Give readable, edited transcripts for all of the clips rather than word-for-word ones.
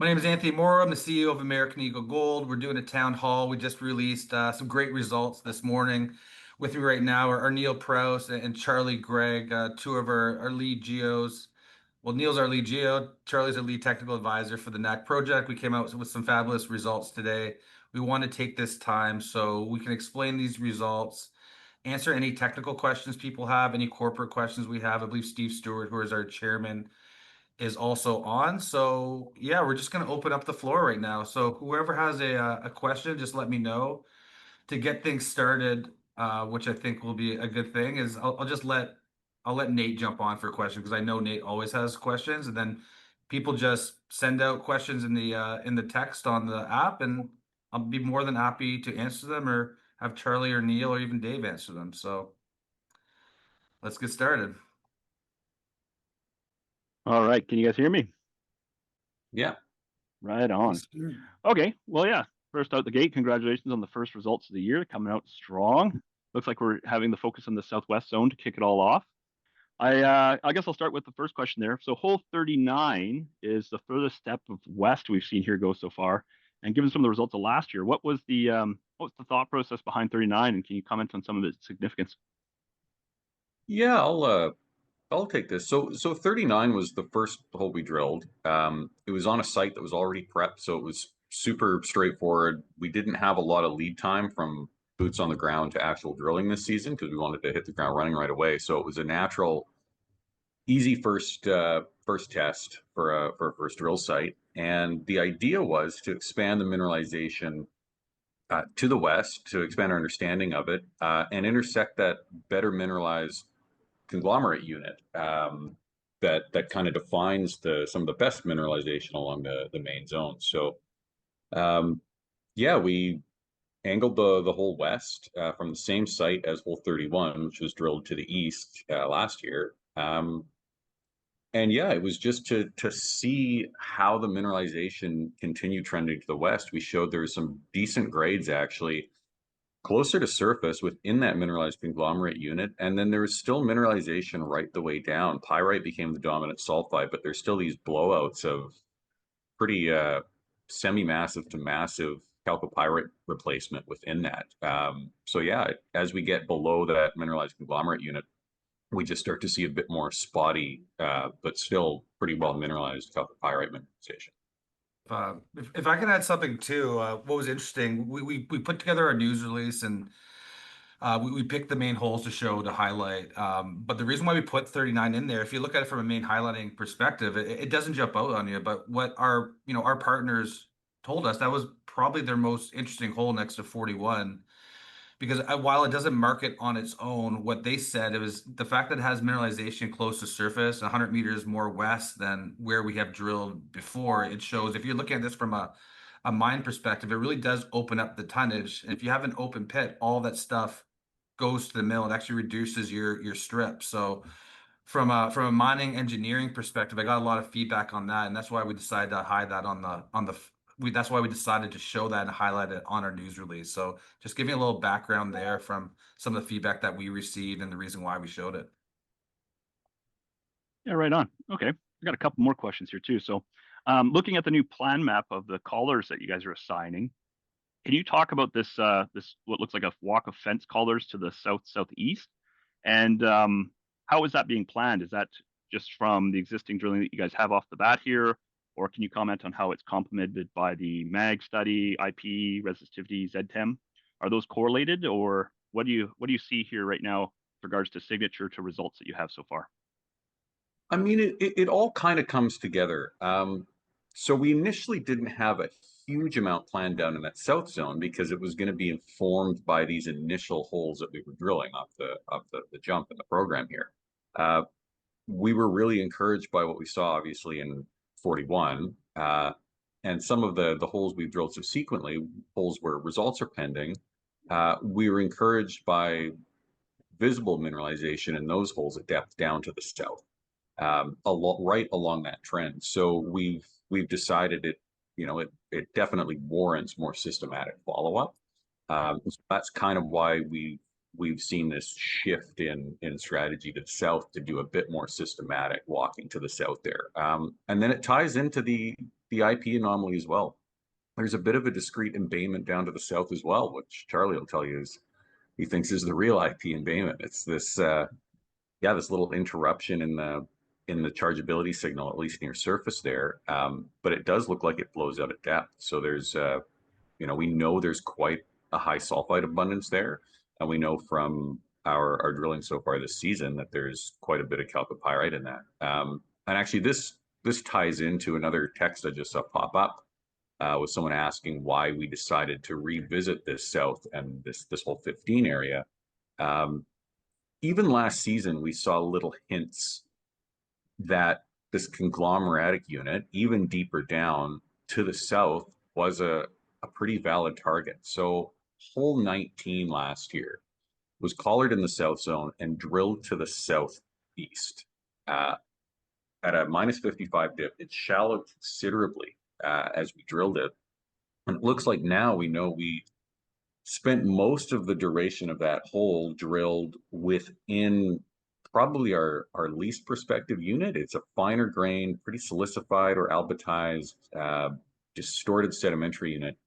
My name is Anthony Moreau. I'm the CEO of American Eagle Gold. We're doing a town hall. We just released some great results this morning. With me right now are Neil Prouse and Charlie Gregg, two of our lead geos. Well, Neil's our lead geo. Charlie's our lead technical advisor for the NAC project. We came out with some fabulous results today. We want to take this time so we can explain these results, answer any technical questions people have, any corporate questions we have. I believe Steve Stewart, who is our chairman, is also on. So yeah, we're just going to open up the floor right now. So whoever has a question, just let me know to get things started. Which I think will be a good thing. Is I'll let Nate jump on for a question because I know Nate always has questions, and then people just send out questions in the text on the app, and I'll be more than happy to answer them or have Charlie or Neil or even Dave answer them. So let's get started. All right. Can you guys hear me? Yeah. Right on. Okay. Well, yeah. First out the gate, congratulations on the first results of the year, coming out strong. Looks like we're having the focus on the southwest zone to kick it all off. I guess I'll start with the first question there. So hole 39 is the furthest step of west we've seen here go so far. And given some of the results of last year, what was the thought process behind 39? And can you comment on some of its significance? Yeah, I'll take this. So 39 was the first hole we drilled. It was on a site that was already prepped, so it was super straightforward. We didn't have a lot of lead time from boots on the ground to actual drilling this season because we wanted to hit the ground running right away. So it was a natural, easy first test for a first drill site. And the idea was to expand the mineralization to the west, to expand our understanding of it, and intersect that better mineralized conglomerate unit that kind of defines some of the best mineralization along the main zone. So yeah, we angled the hole west from the same site as hole 31, which was drilled to the east last year. And yeah, it was just to see how the mineralization continued trending to the west. We showed there was some decent grades actually closer to surface within that mineralized conglomerate unit. And then there was still mineralization right the way down. Pyrite became the dominant sulfide, but there's still these blowouts of pretty semi-massive to massive chalcopyrite replacement within that. So yeah, as we get below that mineralized conglomerate unit, we just start to see a bit more spotty, but still pretty well mineralized chalcopyrite mineralization. If I can add something too, what was interesting, we put together a news release and we picked the main holes to show to highlight. But the reason why we put 39 in there, if you look at it from a main highlighting perspective, it doesn't jump out on you. But what our partners told us, that was probably their most interesting hole next to 41. Because while it doesn't mark it on its own, what they said, it was the fact that it has mineralization close to surface, 100 meters more west than where we have drilled before. It shows, if you're looking at this from a mine perspective, it really does open up the tonnage. And if you have an open pit, all that stuff goes to the mill. It actually reduces your strip. So from a mining engineering perspective, I got a lot of feedback on that, and that's why we decided to hide that that's why we decided to show that and highlight it on our news release. So just giving a little background there from some of the feedback that we received and the reason why we showed it. Yeah, right on. Okay. I got a couple more questions here too. So looking at the new plan map of the collars that you guys are assigning, can you talk about this what looks like a walk of fence collars to the southeast? And how is that being planned? Is that just from the existing drilling that you guys have off the bat here? Or can you comment on how it's complemented by the MAG study, IP, resistivity, ZTEM? Are those correlated, or what do you see here right now with regards to signature to results that you have so far? I mean, it all kind of comes together. So we initially didn't have a huge amount planned down in that south zone because it was going to be informed by these initial holes that we were drilling off the jump in the program here. We were really encouraged by what we saw, obviously, in 41, and some of the holes we've drilled subsequently, holes where results are pending. We were encouraged by visible mineralization in those holes at depth down to the south, right along that trend. So we've decided it definitely warrants more systematic follow-up. So that's kind of why we've seen this shift in strategy to the south to do a bit more systematic walking to the south there. And then it ties into the the IP anomaly as well. There's a bit of a discrete embayment down to the south as well, which Charlie will tell you is he thinks is the real IP embayment. It's this this little interruption in the chargeability signal, at least near surface there. But it does look like it flows out at depth. So there's we know there's quite a high sulfide abundance there, and we know from our drilling so far this season that there's quite a bit of chalcopyrite in that. And actually, this ties into another text I just saw pop up with someone asking why we decided to revisit this south and this whole 15 area. Even last season, we saw little hints that this conglomeratic unit, even deeper down to the south, was a pretty valid target. So hole 19 last year was collared in the south zone and drilled to the southeast. At a minus 55 dip, it shallowed considerably as we drilled it. And it looks like now we know we spent most of the duration of that hole drilled within probably our least prospective unit. It's a finer grain, pretty silicified or albatized, distorted sedimentary unit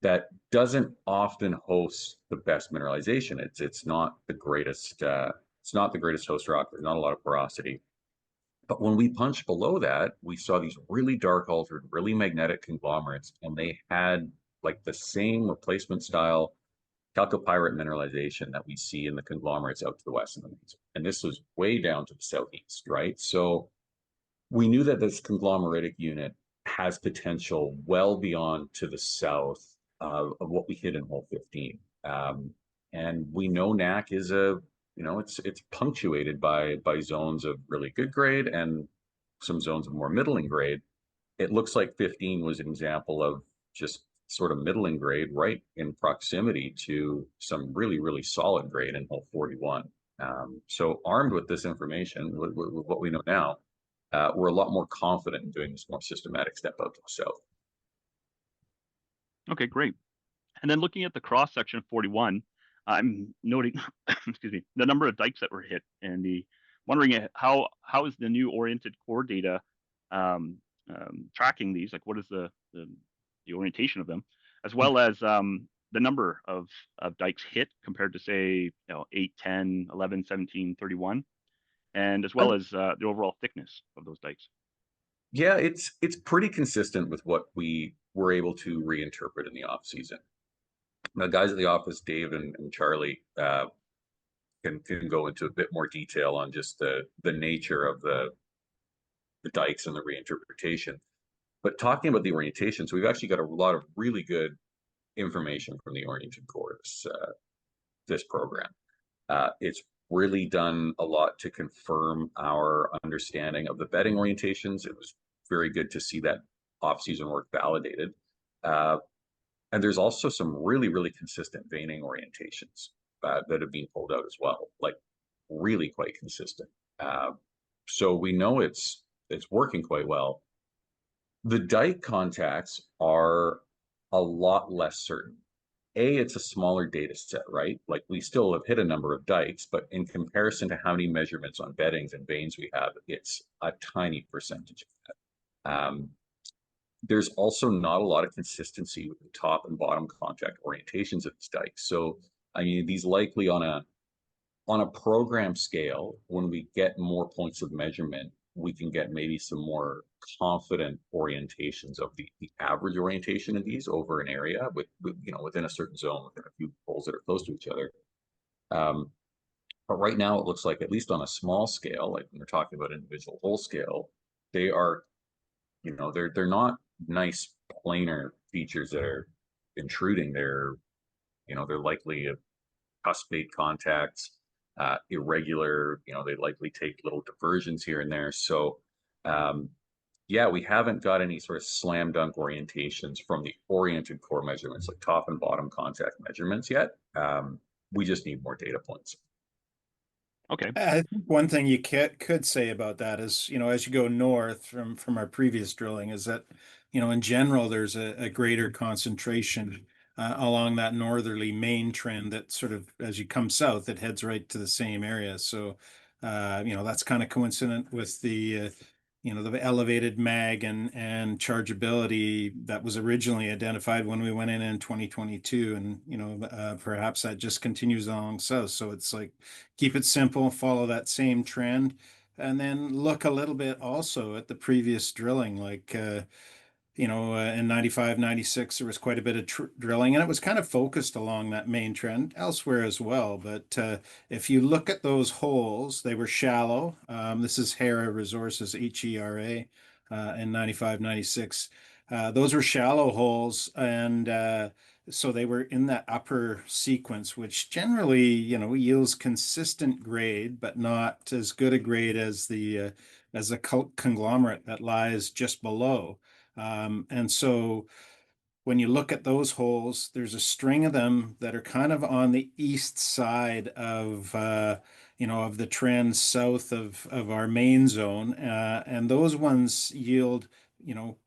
that doesn't often host the best mineralization. It's not the greatest. It's not the greatest host rock. There's not a lot of porosity. But when we punched below that, we saw these really dark altered, really magnetic conglomerates, and they had like the same replacement style chalcopyrite mineralization that we see in the conglomerates out to the west of the Metre. And this was way down to the southeast, right? So we knew that this conglomeratic unit has potential well beyond to the south of what we hit in hole 15. And we know NAC is it's punctuated by zones of really good grade and some zones of more middling grade. It looks like 15 was an example of just sort of middling grade right in proximity to some really, really solid grade in hole 41. So armed with this information, with what we know now, we're a lot more confident in doing this more systematic step out to the south. Okay, great. And then looking at the cross section of 41, I'm noting, excuse me, the number of dikes that were hit, and wondering how is the new oriented core data tracking these? Like, what is the orientation of them, as well as the number of dikes hit compared to, say, 8, 10, 11, 17, 31, and as well as the overall thickness of those dikes. Yeah, it's pretty consistent with what we were able to reinterpret in the off season. The guys at the office, Dave and Charlie, can go into a bit more detail on just the nature of the dikes and the reinterpretation. But talking about the orientations, we've actually got a lot of really good information from the oriented core this program. It's really done a lot to confirm our understanding of the bedding orientations. It was very good to see that off-season work validated. And there's also some really, really consistent veining orientations that have been pulled out as well, like really quite consistent. So we know it's working quite well. The dike contacts are a lot less certain. It's a smaller data set, right? Like we still have hit a number of dikes, but in comparison to how many measurements on beddings and veins we have, it's a tiny percentage of that. There's also not a lot of consistency with the top and bottom contact orientations of these dikes. So, I mean, these likely on a program scale, when we get more points of measurement, we can get maybe some more confident orientations of the average orientation of these over an area with within a certain zone, within a few holes that are close to each other. But right now it looks like, at least on a small scale, like when we're talking about individual hole scale, they are, they're not nice planar features that are intruding. They're likely cuspate contacts, irregular, they likely take little diversions here and there. So yeah, we haven't got any sort of slam dunk orientations from the oriented core measurements, like top and bottom contact measurements yet. We just need more data points. Okay. I think one thing you could say about that is, as you go north from our previous drilling, is that, in general, there's a greater concentration along that northerly main trend that sort of, as you come south, it heads right to the same area. So, that's kind of coincident with the the elevated mag and chargeability that was originally identified when we went in 2022. And perhaps that just continues along south. So it's like, keep it simple, follow that same trend, and then look a little bit also at the previous drilling. Like, in 95, 96, there was quite a bit of drilling, and it was kind of focused along that main trend elsewhere as well. But if you look at those holes, they were shallow. This is Hera Resources, HERA, in 95, 96. Those were shallow holes, and so they were in that upper sequence, which generally, yields consistent grade, but not as good a grade as the conglomerate that lies just below. And so when you look at those holes, there's a string of them that are kind of on the east side of the trend south of our main zone. And those ones yield,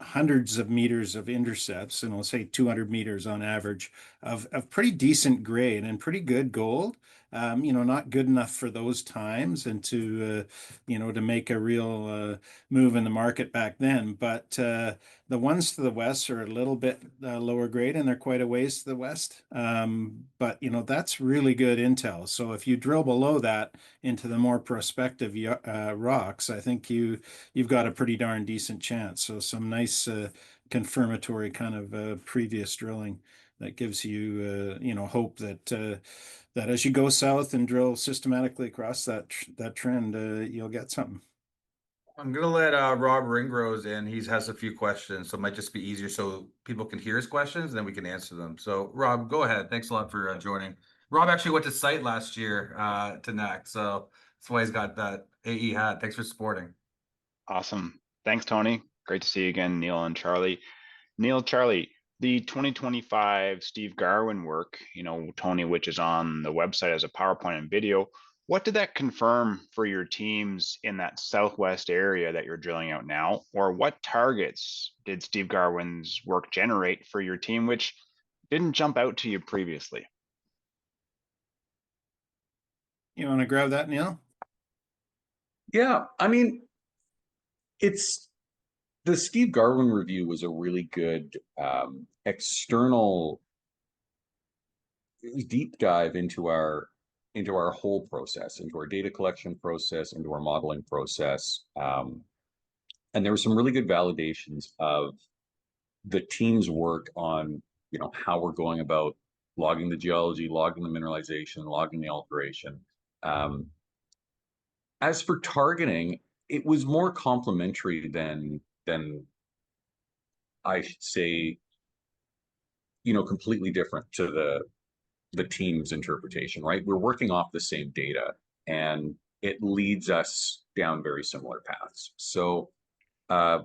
hundreds of meters of intercepts, and we'll say 200 meters on average of pretty decent grade and pretty good gold. Not good enough for those times and to make a real move in the market back then. But the ones to the west are a little bit lower grade, and they're quite a ways to the west. But that's really good intel. So if you drill below that into the more prospective rocks, I think you've got a pretty darn decent chance. So some nice confirmatory kind of previous drilling that gives you hope that as you go south and drill systematically across that trend, you'll get something. I'm gonna let Rob Ringrose in. He has a few questions, so it might just be easier so people can hear his questions, and then we can answer them. So, Rob, go ahead. Thanks a lot for joining. Rob actually went to site last year to NAC, so that's why he's got that AE hat. Thanks for supporting. Awesome. Thanks, Tony. Great to see you again, Neil and Charlie. Neil, Charlie, the 2025 Steve Garwin work, Tony, which is on the website as a PowerPoint and video, what did that confirm for your teams in that southwest area that you're drilling out now? Or what targets did Steve Garwin's work generate for your team, which didn't jump out to you previously? You want to grab that, Neil? Yeah, I mean, it's the Steve Garwin review was a really good external deep dive into our whole process, into our data collection process, into our modeling process. And there were some really good validations of the team's work on, how we're going about logging the geology, logging the mineralization, logging the alteration. As for targeting, it was more complementary than I should say, completely different to the team's interpretation, right? We're working off the same data, and it leads us down very similar paths. So I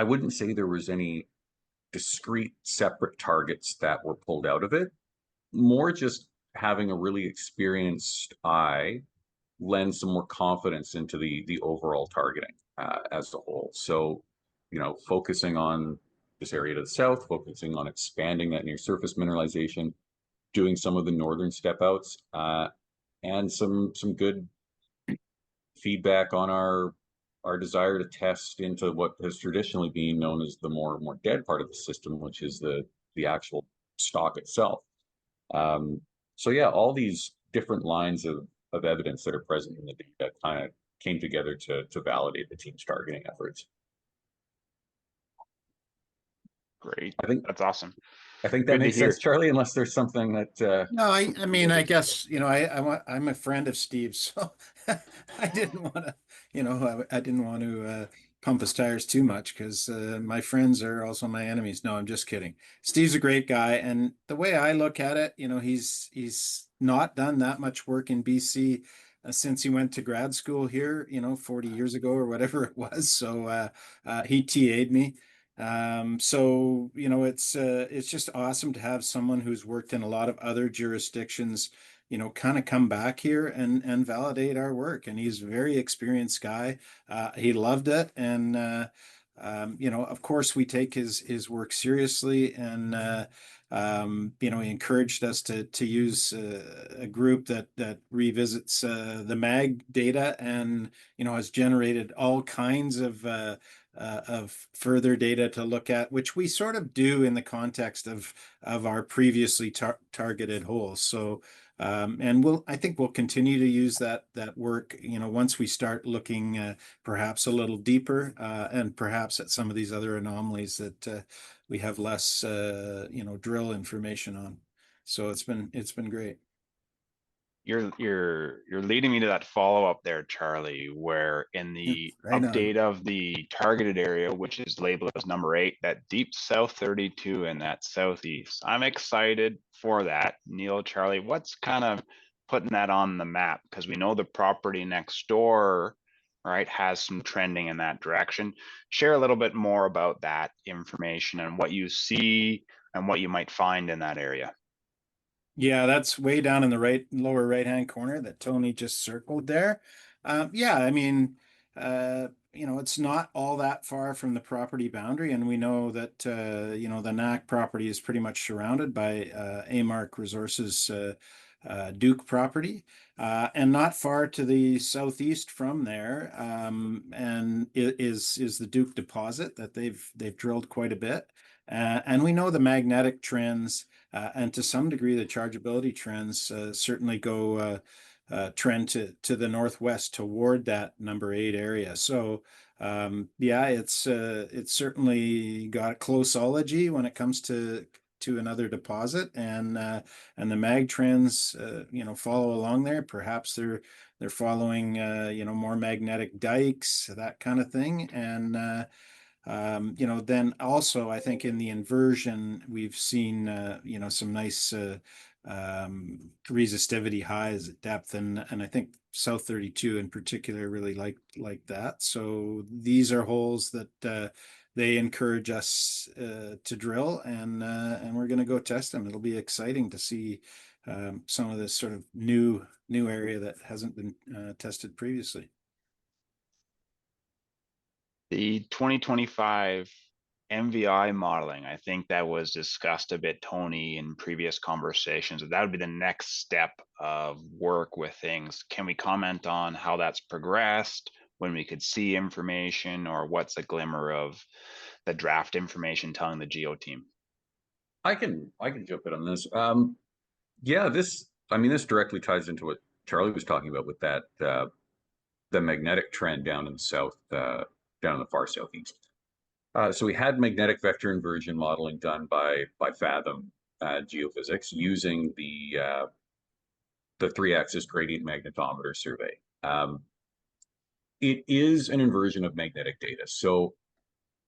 wouldn't say there was any discrete separate targets that were pulled out of it. More just having a really experienced eye lends some more confidence into the overall targeting as a whole. So, focusing on this area to the south, focusing on expanding that near surface mineralization, doing some of the northern step outs, and some good feedback on our desire to test into what has traditionally been known as the more dead part of the system, which is the actual stock itself. So yeah, all these different lines of evidence that are present in the data kind of came together to validate the team's targeting efforts. Great. I think That's awesome. that Good to makes hear. sense, Charlie, unless there's something that No, I mean, I guess, I'm a friend of Steve's, so I didn't want to, I didn't want to pump his tires too much because my friends are also my enemies. No, I'm just kidding. Steve's a great guy, and the way I look at it, he's not done that much work in BC since he went to grad school here, 40 years ago or whatever it was. So he TA'd me. So it's just awesome to have someone who's worked in a lot of other jurisdictions, kind of come back here and validate our work. And he's a very experienced guy. He loved it, and of course we take his work seriously, and he encouraged us to use a group that revisits the mag data, and has generated all kinds of further data to look at, which we sort of do in the context of our previously targeted holes. So and I think we'll continue to use that work, once we start looking perhaps a little deeper, and perhaps at some of these other anomalies that we have less, drill information on. So it's been great. You're leading me to that follow-up there, Charlie, where in the Right on. update of the targeted area, which is labeled as number 8, that deep south 32 and that southeast. I'm excited for that. Neil, Charlie, what's kind of putting that on the map? Because we know the property next door, right, has some trending in that direction. Share a little bit more about that information and what you see and what you might find in that area. Yeah, that's way down in the lower right-hand corner that Tony just circled there. Yeah, I mean, it's not all that far from the property boundary, and we know that the NAC property is pretty much surrounded by AMark Resources Duke property, and not far to the southeast from there, and is the Duke deposit that they've drilled quite a bit, and we know the magnetic trends. And to some degree, the chargeability trends certainly go trend to the northwest toward that number 8 area. So yeah, it's certainly got closeology when it comes to another deposit, and the mag trends follow along there. Perhaps they're following more magnetic dikes, that kind of thing, and then also I think in the inversion we've seen some nice resistivity highs at depth, and I think South 32 in particular really like that. So these are holes that they encourage us to drill, and we're going to go test them. It'll be exciting to see some of this sort of new area that hasn't been tested previously. The 2025 MVI modeling, I think that was discussed a bit, Tony, in previous conversations. That would be the next step of work with things. Can we comment on how that's progressed, when we could see information, or what's a glimmer of the draft information telling the geo team? I can jump in on this. Yeah, this directly ties into what Charlie was talking about with that the magnetic trend down in the south, down in the far southeast. So we had magnetic vector inversion modeling done by Fathom Geophysics using the 3-axis gradient magnetometer survey. It is an inversion of magnetic data, so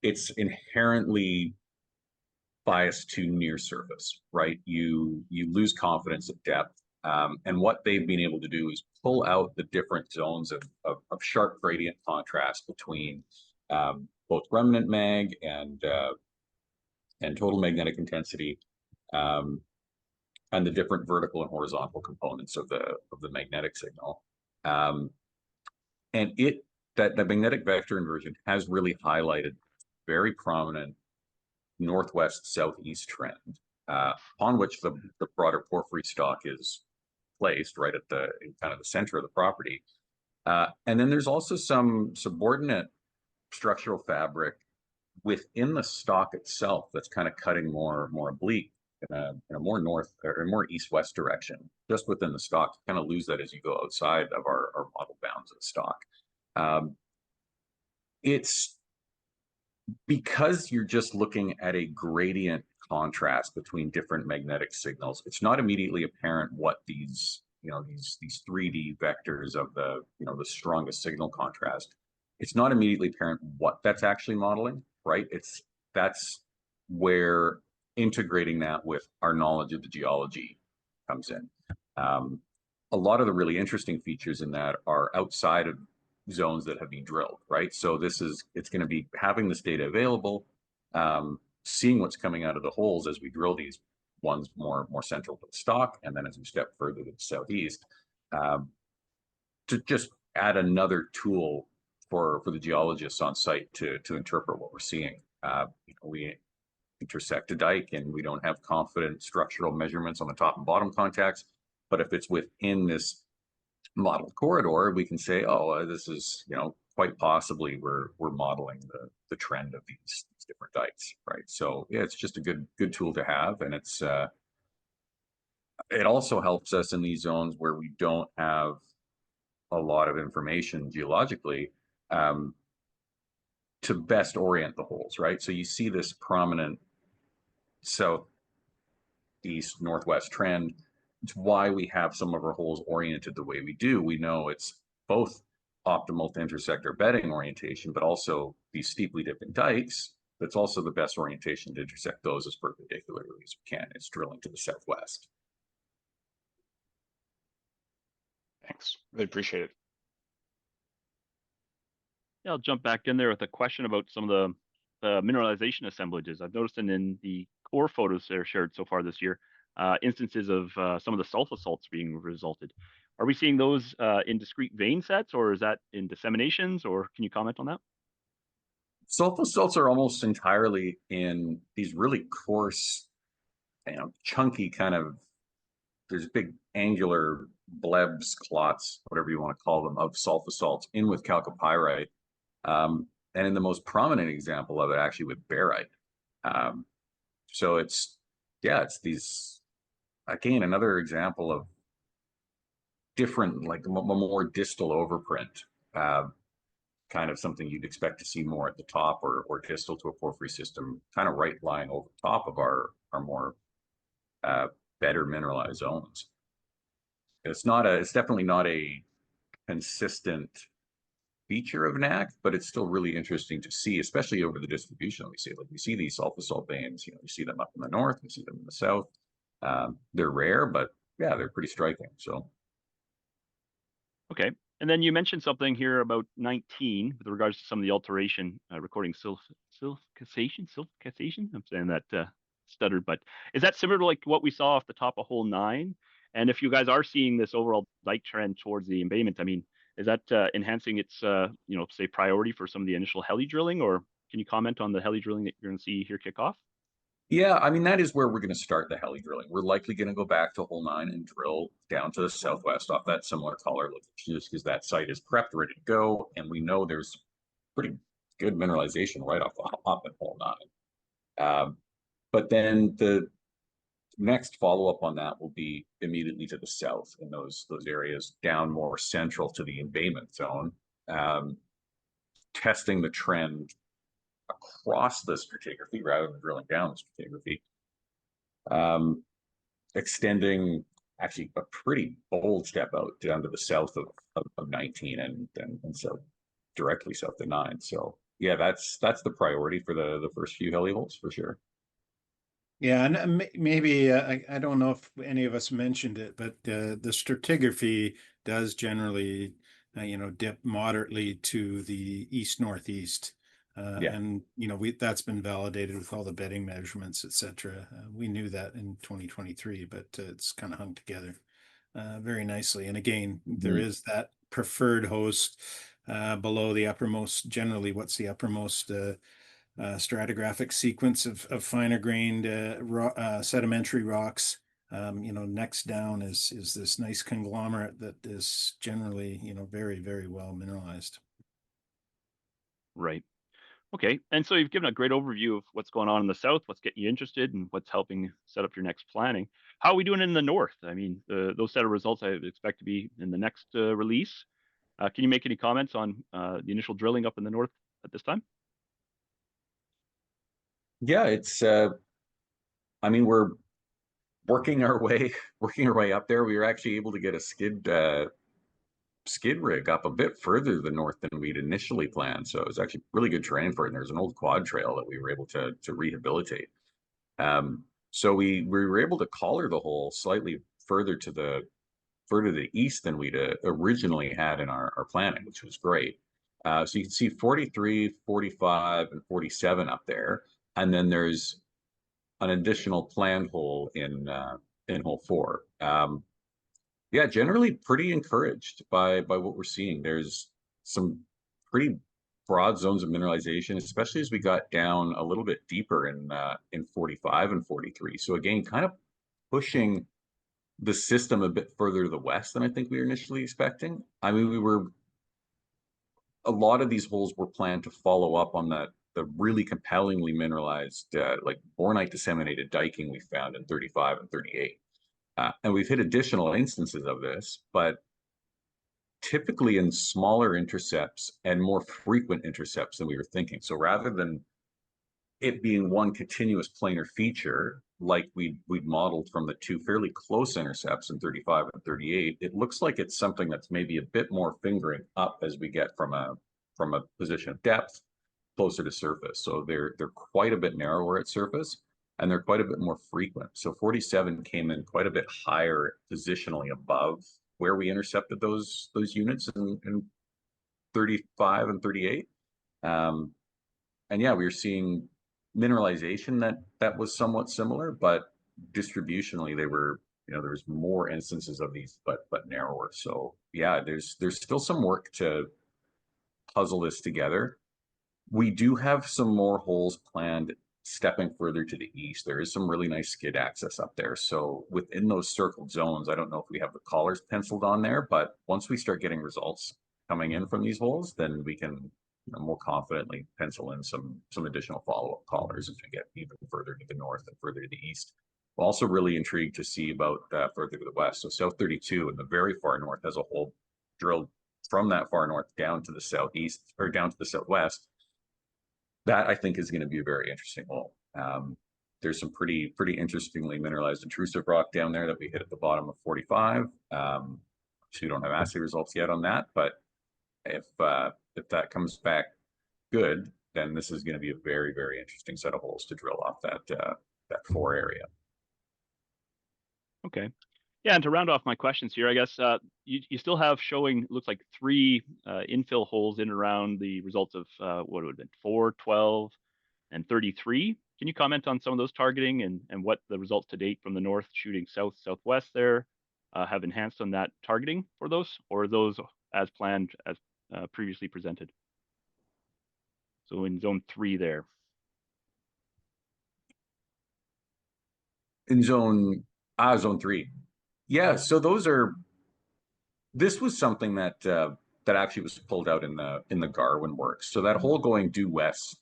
it's inherently biased to near surface, right? You lose confidence at depth. And what they've been able to do is pull out the different zones of sharp gradient contrast between both remnant mag and total magnetic intensity, and the different vertical and horizontal components of the magnetic signal. And that magnetic vector inversion has really highlighted very prominent northwest southeast trend, on which the broader porphyry stock is placed right at in kind of the center of the property. And then there's also some subordinate structural fabric within the stock itself that's kind of cutting more oblique in a more north or more east-west direction, just within the stock. You kind of lose that as you go outside of our model bounds of the stock. It's because you're just looking at a gradient contrast between different magnetic signals. It's not immediately apparent what these 3D vectors of the strongest signal contrast. It's not immediately apparent what that's actually modeling, right? That's where integrating that with our knowledge of the geology comes in. A lot of the really interesting features in that are outside of zones that have been drilled, right? So it's going to be having this data available, seeing what's coming out of the holes as we drill these ones more central to the stock, and then as we step further to the southeast, to just add another tool for the geologists on site to interpret what we're seeing. intersect a dike and we don't have confident structural measurements on the top and bottom contacts. But if it's within this modeled corridor, we can say, oh, this is, you know, quite possibly we're modeling the trend of these different dikes, right? So yeah, it's just a good tool to have, and it's it also helps us in these zones where we don't have a lot of information geologically, to best orient the holes, right? So you see this prominent southeast northwest trend. It's why we have some of our holes oriented the way we do. We know it's both optimal to intersect our bedding orientation, but also these steeply dipping dikes. That's also the best orientation to intersect those as perpendicularly as we can. It's drilling to the southwest. Thanks. Really appreciate it. Yeah, I'll jump back in there with a question about some of the mineralization assemblages. I've noticed in the core photos that are shared so far this year, instances of some of the sulfosalts being resulted. Are we seeing those in discrete vein sets, or is that in disseminations, or can you comment on that? Sulfosalts are almost entirely in these really coarse, you know, chunky kind of, there's big angular blebs, clots, whatever you want to call them, of sulfosalts in with chalcopyrite. And in the most prominent example of it, actually with barite. So it's, yeah, it's these, again, another example of different, like a more distal overprint, kind of something you'd expect to see more at the top or distal to a porphyry system, kind of right lying over top of our more better mineralized zones. It's definitely not a consistent feature of NAC, but it's still really interesting to see, especially over the distribution. We see these sulfosalt veins, you know, you see them up in the north, you see them in the south. They're rare, but yeah, they're pretty striking. So. Okay. And then you mentioned something here about 19 with regards to some of the alteration, recording Causation. I'm saying that stuttered, but is that similar to like what we saw off the top of hole 9? And if you guys are seeing this overall dike trend towards the embayment, I mean, is that enhancing its, you know, say priority for some of the initial heli drilling, or can you comment on the heli drilling that you're going to see here kick off? Yeah, I mean, that is where we're going to start the heli drilling. We're likely going to go back to hole 9 and drill down to the southwest off that similar color location, just because that site is prepped, ready to go, and we know there's pretty good mineralization right off in hole 9. But then the next follow-up on that will be immediately to the south in those areas down more central to the embayment zone, testing the trend across the stratigraphy rather than drilling down the stratigraphy, extending actually a pretty bold step out down to the south of 19 and so directly south of 9. So yeah, that's the priority for the first few heli holes for sure. Yeah, and maybe I don't know if any of us mentioned it, but the stratigraphy does generally, you know, dip moderately to the east-northeast. Yeah. And you know, that's been validated with all the bedding measurements, etc. We knew that in 2023, but it's kind of hung together very nicely. And again, there is that preferred host below the uppermost. Generally, what's the uppermost stratigraphic sequence of finer grained sedimentary rocks? You know, next down is this nice conglomerate that is generally, you know, very, very well mineralized. Right. Okay. And so you've given a great overview of what's going on in the south, what's getting you interested, and what's helping set up your next planning. How are we doing in the north? I mean, those set of results I expect to be in the next release. Can you make any comments on the initial drilling up in the north at this time? Yeah, it's I mean, we're working our way up there. We were actually able to get a skid rig up a bit further to the north than we'd initially planned. So it was actually really good terrain for it. And there's an old quad trail that we were able to rehabilitate. So we were able to collar the hole slightly further to the east than we'd originally had in our planning, which was great. So you can see 43, 45, and 47 up there. And then there's an additional planned hole in hole 4. Yeah, generally pretty encouraged by what we're seeing. There's some pretty broad zones of mineralization, especially as we got down a little bit deeper in 45 and 43. So again, kind of pushing the system a bit further to the west than I think we were initially expecting. I mean, a lot of these holes were planned to follow up on the really compellingly mineralized, like bornite disseminated diking we found in 35 and 38. And we've hit additional instances of this, but typically in smaller intercepts and more frequent intercepts than we were thinking. So rather than it being one continuous planar feature, like we'd modeled from the two fairly close intercepts in 35 and 38, it looks like it's something that's maybe a bit more fingering up as we get from a position of depth closer to surface. So they're quite a bit narrower at surface, and they're quite a bit more frequent. So 47 came in quite a bit higher positionally above where we intercepted those units in 35 and 38. And yeah, we were seeing mineralization that was somewhat similar, but distributionally they were, there was more instances of these, but narrower. So yeah, there's still some work to puzzle this together. We do have some more holes planned stepping further to the east. There is some really nice skid access up there. So within those circled zones, I don't know if we have the collars penciled on there, but once we start getting results coming in from these holes, then we can more confidently pencil in some additional follow-up collars as we get even further to the north and further to the east. We're also really intrigued to see about further to the west. So South 32 in the very far north has a hole drilled from that far north down to the southeast or down to the southwest. That I think is going to be a very interesting hole. There's some pretty interestingly mineralized intrusive rock down there that we hit at the bottom of 45. So we don't have assay results yet on that, but if that comes back good, then this is going to be a very, very interesting set of holes to drill off that 4 area. Okay. Yeah, and to round off my questions here, I guess you still have showing, looks like 3 infill holes in and around the results of what would have been 4, 12, and 33. Can you comment on some of those targeting and what the results to date from the north shooting south, southwest there have enhanced on that targeting for those, or are those as planned as previously presented? So in zone 3 there. In zone 3. Yeah, so this was something that actually was pulled out in the Garwin work. So that hole going due west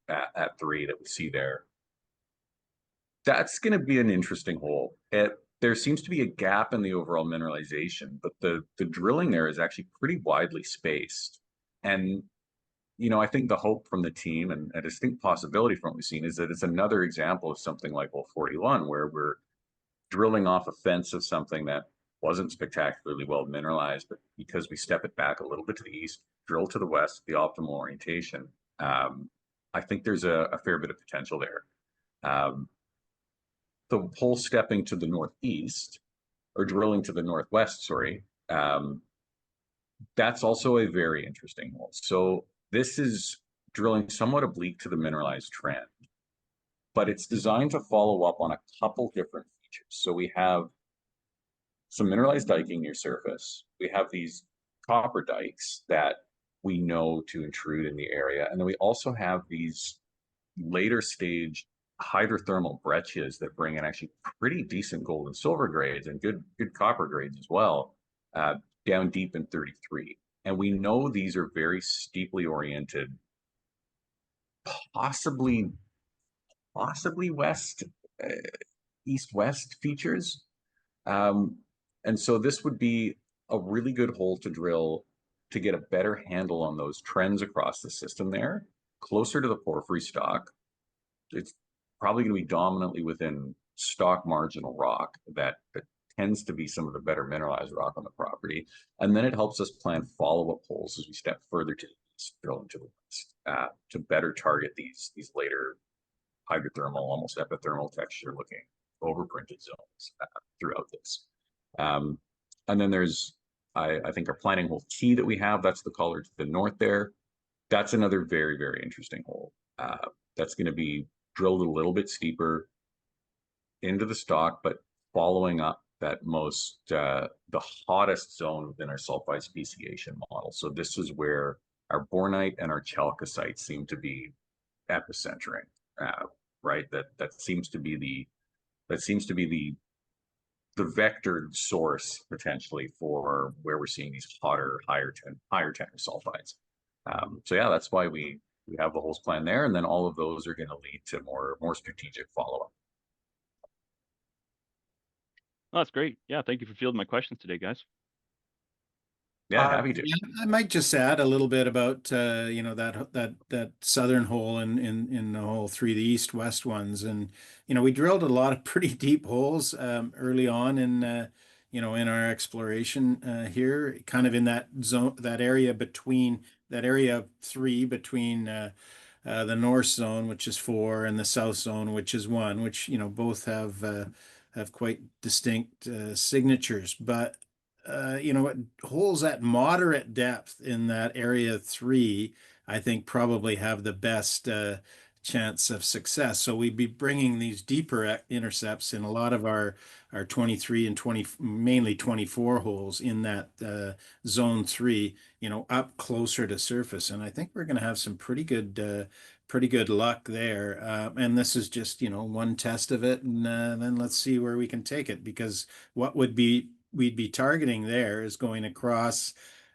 at 3 that we see there, that's going to be an interesting hole. There seems to be a gap in the overall mineralization, but the drilling there is actually pretty widely spaced. And I think the hope from the team and a distinct possibility from what we've seen is that it's another example of something like hole 41, where we're drilling off a fence of something that wasn't spectacularly well mineralized, but because we step it back a little bit to the east, drill to the west, the optimal orientation, I think there's a fair bit of potential there. The hole stepping to the northeast, or drilling to the northwest, sorry, that's also a very interesting hole. So this is drilling somewhat oblique to the mineralized trend, but it's designed to follow up on a couple different features. So we have some mineralized diking near surface. We have these copper dikes that we know to intrude in the area. And then we also have these later stage hydrothermal breccias that bring in actually pretty decent gold and silver grades and good copper grades as well, down deep in 33. And we know these are very steeply oriented, possibly west, east-west features. And so this would be a really good hole to drill to get a better handle on those trends across the system there, closer to the porphyry stock. It's probably going to be dominantly within stock marginal rock that tends to be some of the better mineralized rock on the property. And then it helps us plan follow-up holes as we step further to the east, drilling to the west, to better target these later hydrothermal, almost epithermal texture looking overprinted zones throughout this. And then there's, I think, our planning hole T that we have. That's the collar to the north there. That's another very, very interesting hole. That's going to be drilled a little bit steeper into the stock, but following up that the hottest zone within our sulfide speciation model. So this is where our bornite and our chalcocite seem to be epicentering, right? That seems to be the vectored source potentially for where we're seeing these hotter, higher tenor sulfides. So yeah, that's why we have the holes planned there, and then all of those are going to lead to more strategic follow-up. Oh, that's great. Yeah, thank you for fielding my questions today, guys. Yeah, happy to. Yeah, I might just add a little bit about that southern hole in the hole three, the east-west ones, and we drilled a lot of pretty deep holes early on in our exploration here, kind of in that zone, that area of three between the north zone, which is 4, and the south zone, which is 1, which both have quite distinct signatures, but holes at moderate depth in that area 3, I think probably have the best chance of success. So we'd be bringing these deeper intercepts in a lot of our 23 and 20, mainly 24 holes in that zone 3, up closer to surface. And I think we're going to have some pretty good luck there. And this is just, one test of it. And then let's see where we can take it, because what we'd be targeting there is going across,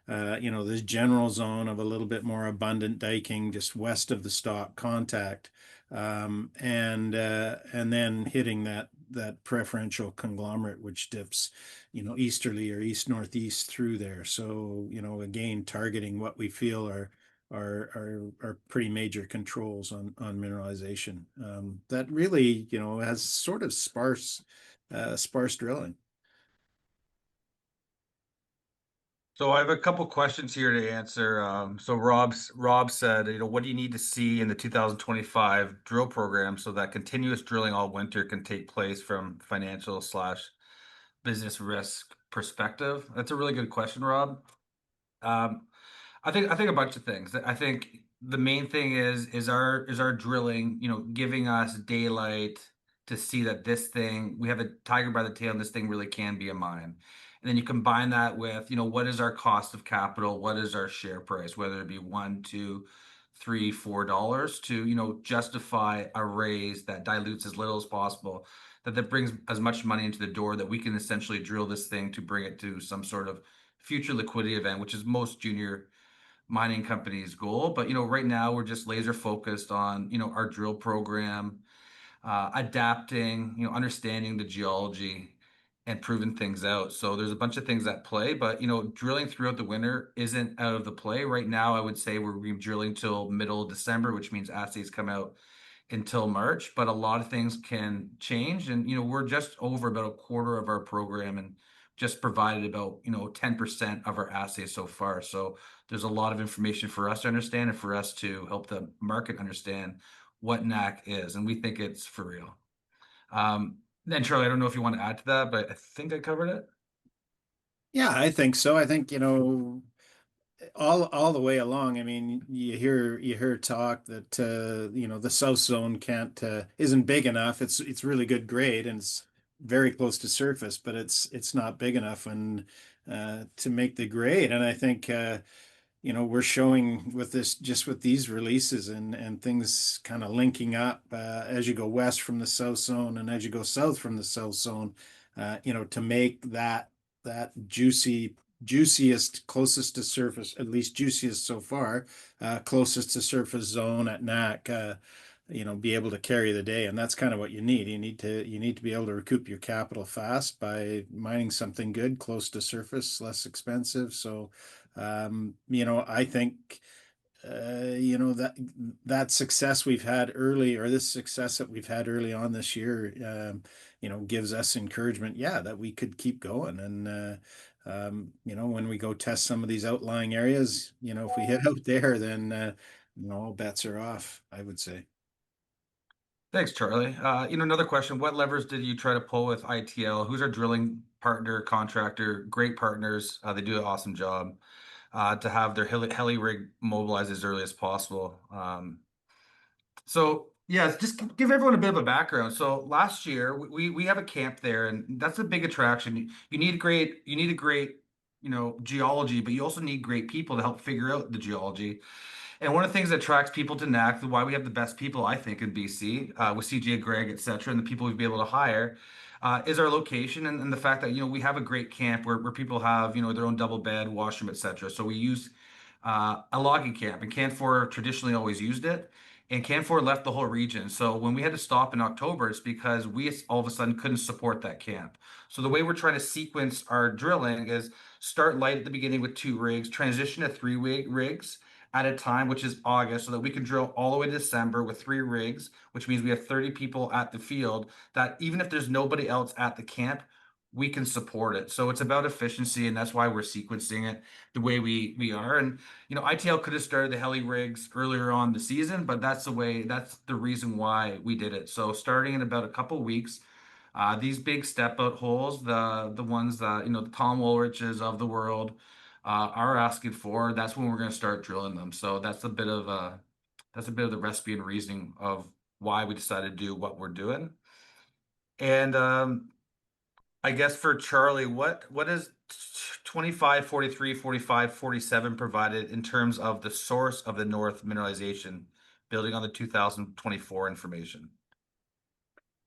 this general zone of a little bit more abundant diking just west of the stock contact, and then hitting that preferential conglomerate which dips, easterly or east northeast through there. So, again, targeting what we feel are pretty major controls on mineralization that really, has sort of sparse drilling. So I have a couple questions here to answer. So Rob said, what do you need to see in the 2025 drill program so that continuous drilling all winter can take place from financial / business risk perspective? That's a really good question, Rob. Um, I think a bunch of things. I think the main thing is our drilling, giving us daylight to see that we have a tiger by the tail, and this thing really can be a mine. And then you combine that with, what is our cost of capital? What is our share price? Whether it be $1, $2, $3, $4 to, justify a raise that dilutes as little as possible, that brings as much money into the door that we can essentially drill this thing to bring it to some sort of future liquidity event, which is most junior mining companies' goal. But right now we're just laser focused on our drill program, adapting, understanding the geology and proving things out. So there's a bunch of things at play, but drilling throughout the winter isn't out of the play. Right now, I would say we're drilling till middle of December, which means assays come out until March, but a lot of things can change. And, we're just over about a quarter of our program and just provided about, 10% of our assays so far. So there's a lot of information for us to understand and for us to help the market understand what NAC is. And we think it's for real. Then Charlie, I don't know if you want to add to that, but I think I covered it. Yeah, I think so. I think, all the way along. I mean, you hear talk that the South Zone can't isn't big enough. It's really good grade and it's very close to surface, but it's not big enough and to make the grade. And I think we're showing with these releases and things kind of linking up as you go west from the South Zone and as you go south from the South Zone, to make that juiciest, closest to surface, at least juiciest so far, closest to surface zone at NAC, be able to carry the day. And that's kind of what you need. You need to be able to recoup your capital fast by mining something good, close to surface, less expensive. So, I think, that success we've had early, or this success that we've had early on this year, gives us encouragement, that we could keep going. And, when we go test some of these outlying areas, if we hit out there, then, all bets are off, I would say. Thanks, Charlie. Another question. What levers did you try to pull with ITL? Who's our drilling partner, contractor? Great partners. They do an awesome job to have their heli rig mobilized as early as possible. So yeah, just give everyone a bit of a background. So last year we have a camp there, and that's a big attraction. You need a great geology, but you also need great people to help figure out the geology. And one of the things that attracts people to NAC, why we have the best people, I think, in BC, with CJ Gregg, et cetera, and the people we've been able to hire, is our location and the fact that, we have a great camp where people have, their own double bed, washroom, et cetera. So we use a logging camp, and Canfor traditionally always used it. And Canfor left the whole region. So when we had to stop in October, it's because we all of a sudden couldn't support that camp. So the way we're trying to sequence our drilling is start light at the beginning with 2 rigs, transition to 3 rigs at a time, which is August, so that we can drill all the way to December with 3 rigs, which means we have 30 people at the field that even if there's nobody else at the camp, we can support it. So it's about efficiency, and that's why we're sequencing it the way we are. And ITL could have started the heli rigs earlier on the season, but that's the reason why we did it. So starting in about a couple weeks, these big step out holes, the ones that the Tom Woolriches of the world are asking for, that's when we're going to start drilling them. So that's a bit of the recipe and reasoning of why we decided to do what we're doing. And I guess for Charlie, what is 25, 43, 45, 47 provided in terms of the source of the North mineralization, building on the 2024 information?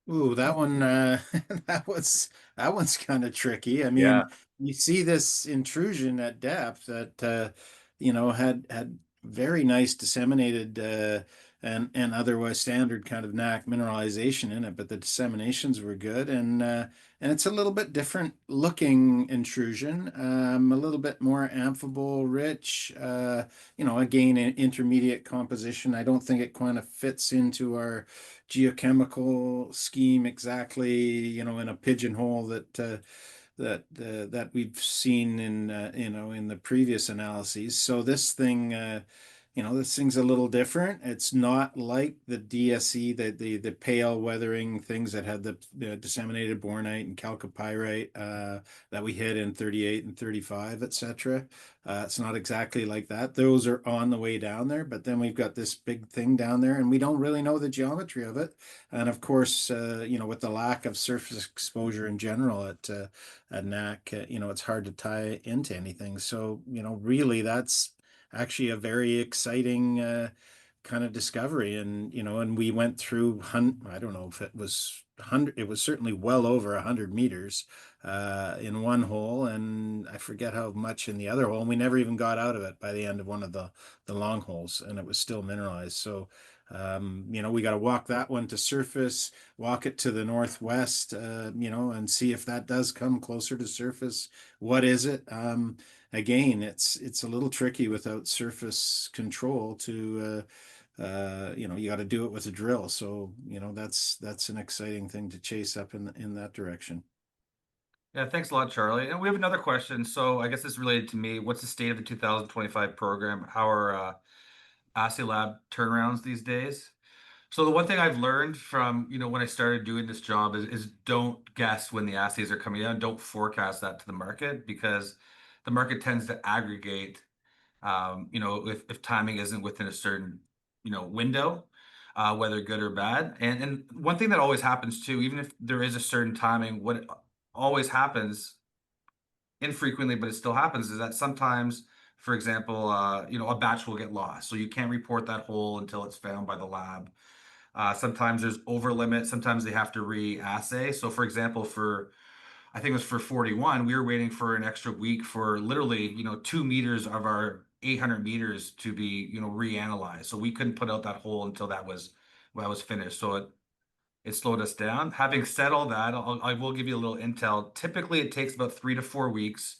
Ooh, that one, that one's kind of tricky. I Yeah. mean, you see this intrusion at depth that had very nice disseminated and otherwise standard kind of knack mineralization in it, but the disseminations were good, and it's a little bit different looking intrusion, a little bit more amphibole rich, again, an intermediate composition. I don't think it kind of fits into our geochemical scheme exactly, in a pigeonhole that we've seen in the previous analyses. So this thing's a little different. It's not like the DSE, the pale weathering things that had the disseminated bornite and chalcopyrite that we hit in 38 and 35, etc. It's not exactly like that. Those are on the way down there, but then we've got this big thing down there, and we don't really know the geometry of it. And of course, with the lack of surface exposure in general at NAC, it's hard to tie into anything. So, really, that's actually a very exciting kind of discovery. And we went through, I don't know if it was 100, it was certainly well over 100 meters in one hole, and I forget how much in the other hole. And we never even got out of it by the end of one of the long holes, and it was still mineralized. So we got to walk that one to surface, walk it to the northwest, and see if that does come closer to surface. What is it? Again, it's a little tricky without surface control to, you got to do it with a drill. So, that's an exciting thing to chase up in that direction. Yeah, thanks a lot, Charlie. And we have another question. So I guess this is related to me. What's the state of the 2025 program? How are Assay Lab turnarounds these days? So the one thing I've learned from, when I started doing this job is don't guess when the assays are coming out. Don't forecast that to the market, because the market tends to aggregate, if timing isn't within a certain, window, whether good or bad. And one thing that always happens too, even if there is a certain timing, what always happens infrequently, but it still happens, is that sometimes, for example, a batch will get lost. So you can't report that hole until it's found by the lab. Sometimes there's over limit. Sometimes they have to re-assay. So for example, I think it was for 41, we were waiting for an extra week for literally, 2 meters of our 800 meters to be, reanalyzed. So we couldn't put out that hole until that was finished. So it slowed us down. Having said all that, I will give you a little intel. Typically, it takes about 3 to 4 weeks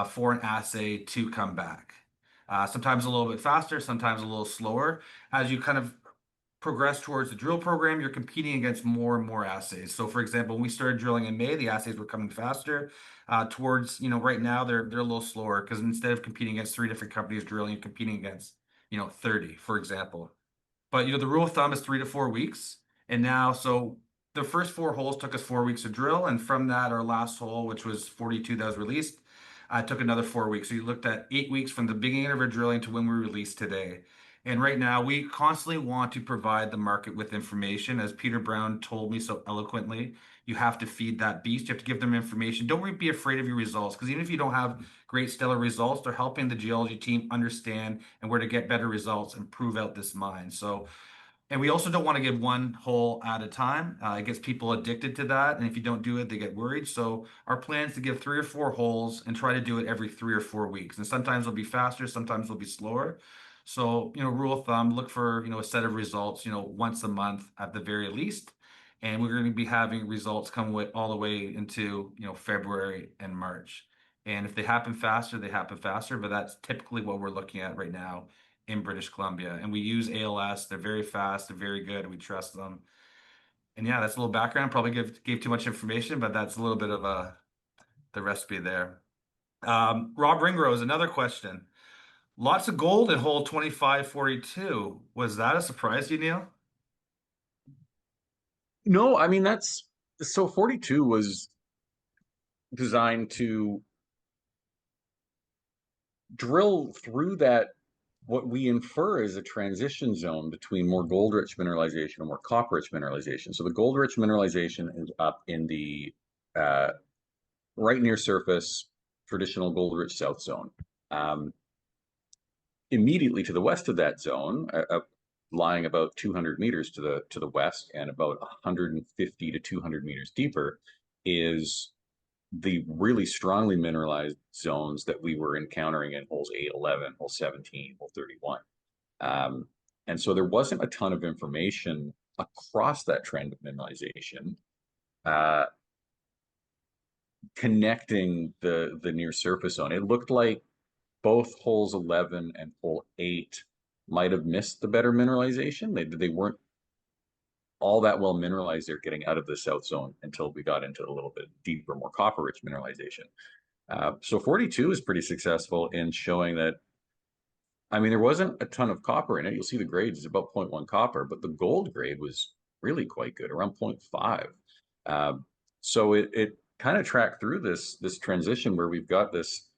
for an assay to come back. Sometimes a little bit faster, sometimes a little slower. As you kind of progress towards the drill program, you're competing against more and more assays. So, for example, when we started drilling in May, the assays were coming faster. Towards, right now, they're a little slower, because instead of competing against 3 different companies drilling, you're competing against, 30, for example. But the rule of thumb is 3 to 4 weeks. And now, so the first 4 holes took us 4 weeks to drill, and from that, our last hole, which was 42, that was released, took another 4 weeks. So you looked at 8 weeks from the beginning of our drilling to when we released today. And right now, we constantly want to provide the market with information. As Peter Brown told me so eloquently, you have to feed that beast. You have to give them information. Don't be afraid of your results, because even if you don't have great stellar results, they're helping the geology team understand and where to get better results and prove out this mine. So, and we also don't want to give one hole at a time. It gets people addicted to that. And if you don't do it, they get worried. So our plan is to give 3 or 4 holes and try to do it every 3 or 4 weeks. And sometimes it'll be faster, sometimes it'll be slower. So, rule of thumb, look for, a set of results, once a month at the very least. And we're going to be having results come with all the way into, February and March. And if they happen faster, they happen faster. But that's typically what we're looking at right now in British Columbia. And we use ALS. They're very fast. They're very good. We trust them. And yeah, that's a little background. Probably gave too much information, but that's a little bit of the recipe there. Rob Ringrose, another question. Lots of gold in hole 2542. Was that a surprise to you, Neil? No, I mean, that's so 42 was designed to drill through that, what we infer is a transition zone between more gold-rich mineralization and more copper-rich mineralization. So the gold-rich mineralization is up in the right near surface, traditional gold-rich south zone. Immediately to the west of that zone, lying about 200 meters to the west and about 150 to 200 meters deeper, is the really strongly mineralized zones that we were encountering in holes 8, 11, hole 17, hole 31. And so there wasn't a ton of information across that trend of mineralization connecting the near surface zone. It looked like both holes 11 and hole 8 might have missed the better mineralization. They weren't all that well mineralized there getting out of the south zone until we got into a little bit deeper, more copper-rich mineralization. So 42 is pretty successful in showing that, I mean, there wasn't a ton of copper in it. You'll see the grades is about 0.1 copper, but the gold grade was really quite good, around 0.5. So it kind of tracked through this transition where we've got this,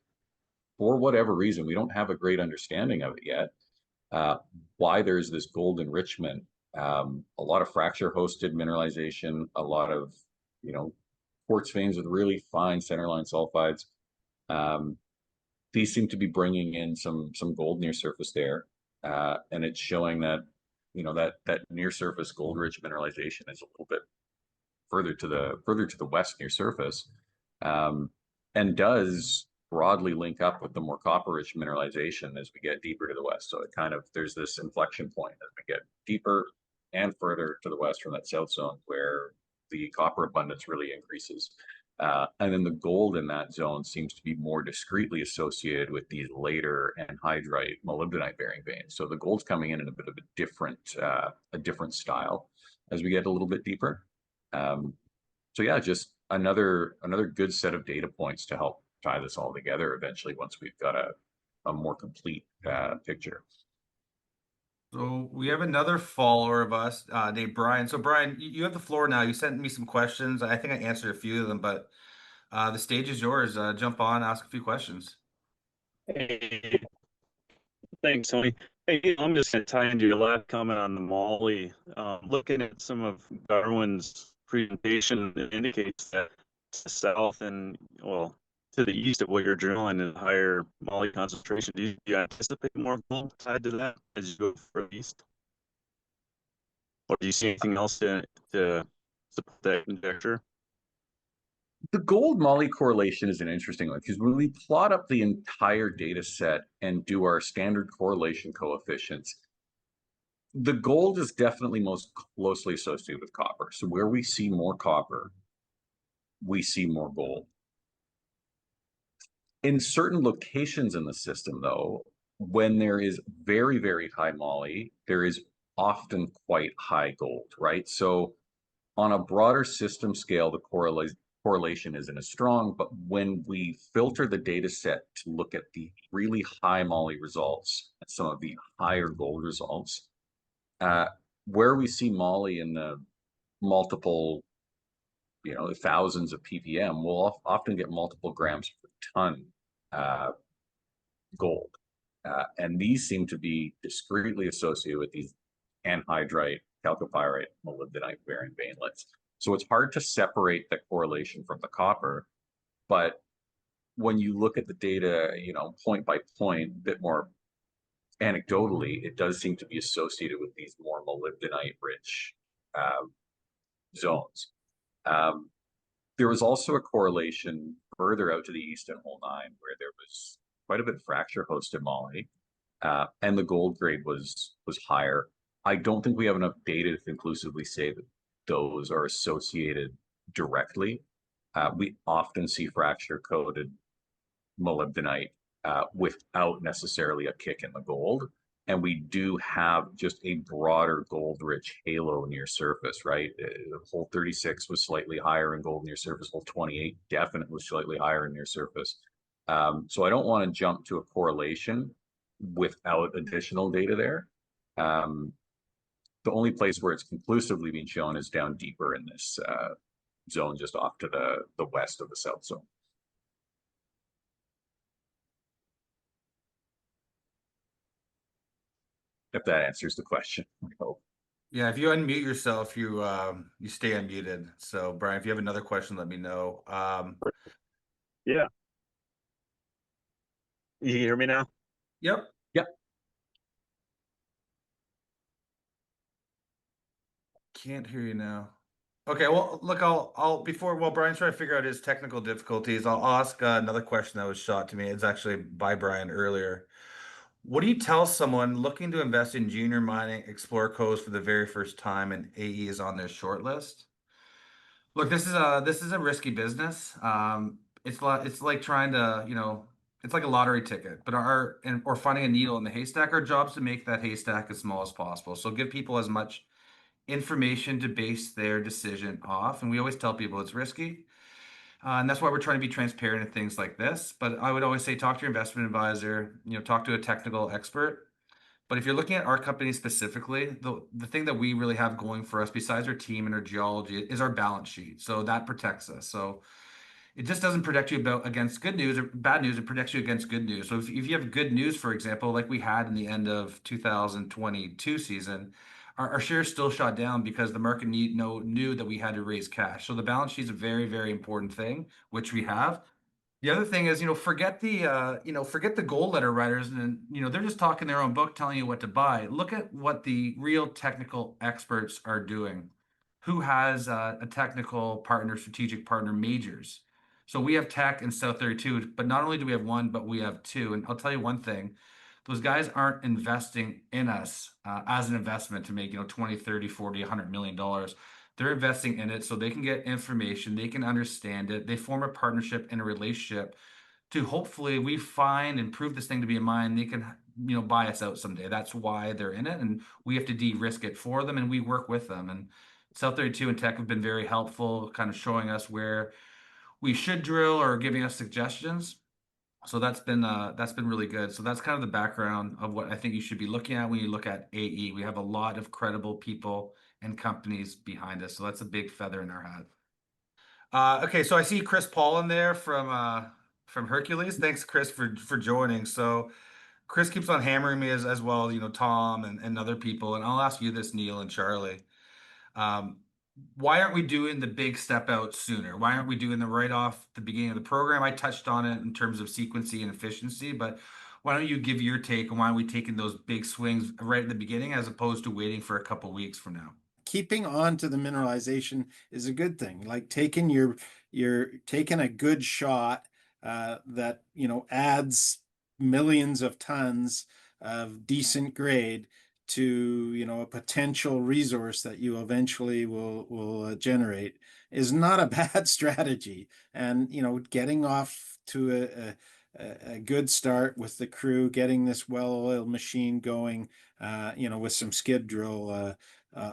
for whatever reason, we don't have a great understanding of it yet, why there's this gold enrichment, a lot of fracture hosted mineralization, a lot of, quartz veins with really fine centerline sulfides. These seem to be bringing in some gold near surface there, and it's showing that, that near surface gold rich mineralization is a little bit further to the west near surface, and does broadly link up with the more copper-rich mineralization as we get deeper to the west. So it kind of, there's this inflection point as we get deeper and further to the west from that south zone where the copper abundance really increases. And then the gold in that zone seems to be more discretely associated with these later anhydrite molybdenite bearing veins. So the gold's coming in a bit of a different style as we get a little bit deeper. So yeah, just another good set of data points to help tie this all together eventually once we've got a more complete picture. So we have another follower of us named Brian. So Brian, you have the floor now. You sent me some questions. I think I answered a few of them, but the stage is yours. Jump on, ask a few questions. Hey, thanks, Tony. Hey, I'm just going to tie into your last comment on the Moly. Looking at some of Garwin's presentation, it indicates that to the south and, well, to the east of what you're drilling is higher Moly concentration. Do you anticipate more gold tied to that as you go further east? Or do you see anything else to support that conjecture? The gold Moly correlation is an interesting one because when we plot up the entire data set and do our standard correlation coefficients, the gold is definitely most closely associated with copper. So where we see more copper, we see more gold. In certain locations in the system, though, when there is very, very high Moly, there is often quite high gold, right? So on a broader system scale, the correlation isn't as strong, but when we filter the data set to look at the really high Moly results and some of the higher gold results, where we see Moly in the multiple, thousands of ppm, we'll often get multiple grams per ton gold. And these seem to be discretely associated with these anhydrite, chalcopyrite, molybdenite bearing veinlets. So it's hard to separate the correlation from the copper, but when you look at the data, point by point, a bit more anecdotally, it does seem to be associated with these more molybdenite-rich zones. There was also a correlation further out to the east in hole 9, where there was quite a bit of fracture hosted Moly, and the gold grade was higher. I don't think we have enough data to conclusively say that those are associated directly. We often see fracture coated molybdenite without necessarily a kick in the gold. And we do have just a broader gold rich halo near surface, right? Hole 36 was slightly higher in gold near surface. Hole 28 definitely was slightly higher in near surface. So I don't want to jump to a correlation without additional data there. The only place where it's conclusively being shown is down deeper in this zone, just off to the west of the south zone. If that answers the question, I hope. Yeah, if you unmute yourself, you stay unmuted. So Brian, if you have another question, let me know. Yeah. You hear me now? Yep. Yep. Can't hear you now. Okay, well, look, I'll while Brian's trying to figure out his technical difficulties, I'll ask another question that was shot to me. It's actually by Brian earlier. What do you tell someone looking to invest in junior mining explorer codes for the very first time and AE is on their short list? Look, this is a risky business. It's like trying to, it's like a lottery ticket, but or finding a needle in the haystack. Our job's to make that haystack as small as possible. So give people as much information to base their decision off. And we always tell people it's risky. And that's why we're trying to be transparent in things like this. But I would always say talk to your investment advisor, talk to a technical expert. But if you're looking at our company specifically, the thing that we really have going for us, besides our team and our geology, is our balance sheet. So that protects us. So it just doesn't protect you against good news or bad news. It protects you against good news. So if you have good news, for example, like we had in the end of 2022 season, our shares still shot down because the market knew that we had to raise cash. So the balance sheet is a very, very important thing, which we have. The other thing is, forget the gold letter writers and, they're just talking their own book, telling you what to buy. Look at what the real technical experts are doing. Who has a technical partner, strategic partner, majors? So we have Teck and South 32, but not only do we have one, but we have two. And I'll tell you one thing, those guys aren't investing in us as an investment to make, 20, 30, 40, $100 million. They're investing in it so they can get information, they can understand it, they form a partnership and a relationship to hopefully we find and prove this thing to be a mine, they can, buy us out someday. That's why they're in it, and we have to de-risk it for them, and we work with them. And South 32 and Teck have been very helpful, kind of showing us where we should drill or giving us suggestions. So that's been really good. So that's kind of the background of what I think you should be looking at when you look at AE. We have a lot of credible people and companies behind us. So that's a big feather in our hat. Okay, so I see Chris Paul in there from Hercules. Thanks, Chris, for joining. So Chris keeps on hammering me as well, Tom and other people. And I'll ask you this, Neil and Charlie. Why aren't we doing the big step out sooner? Why aren't we doing the right off the beginning of the program? I touched on it in terms of sequencing and efficiency, but why don't you give your take on why are we taking those big swings right at the beginning as opposed to waiting for a couple weeks from now? Keeping on to the mineralization is a good thing. Like you're taking a good shot that adds millions of tons of decent grade to a potential resource that you eventually will generate is not a bad strategy. And getting off to a good start with the crew, getting this well-oiled machine going, with some skid drill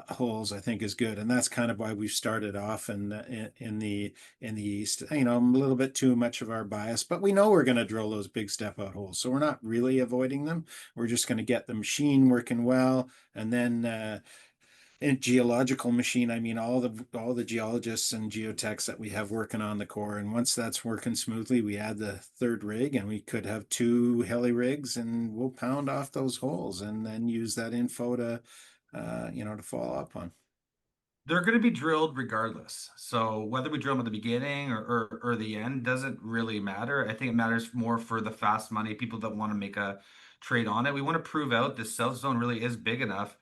holes, I think is good, and that's kind of why we've started off in the east. A little bit too much of our bias, but we know we're going to drill those big step out holes, so we're not really avoiding them. We're just going to get the machine working well, and then geological machine, I mean all the geologists and geotechs that we have working on the core. And once that's working smoothly, we add the third rig, and we could have 2 heli rigs, and we'll pound off those holes and then use that info to, to follow up on. They're going to be drilled regardless. So whether we drill them at the beginning or the end doesn't really matter. I think it matters more for the fast money people that want to make a trade on it. We want to prove out this south zone really is big enough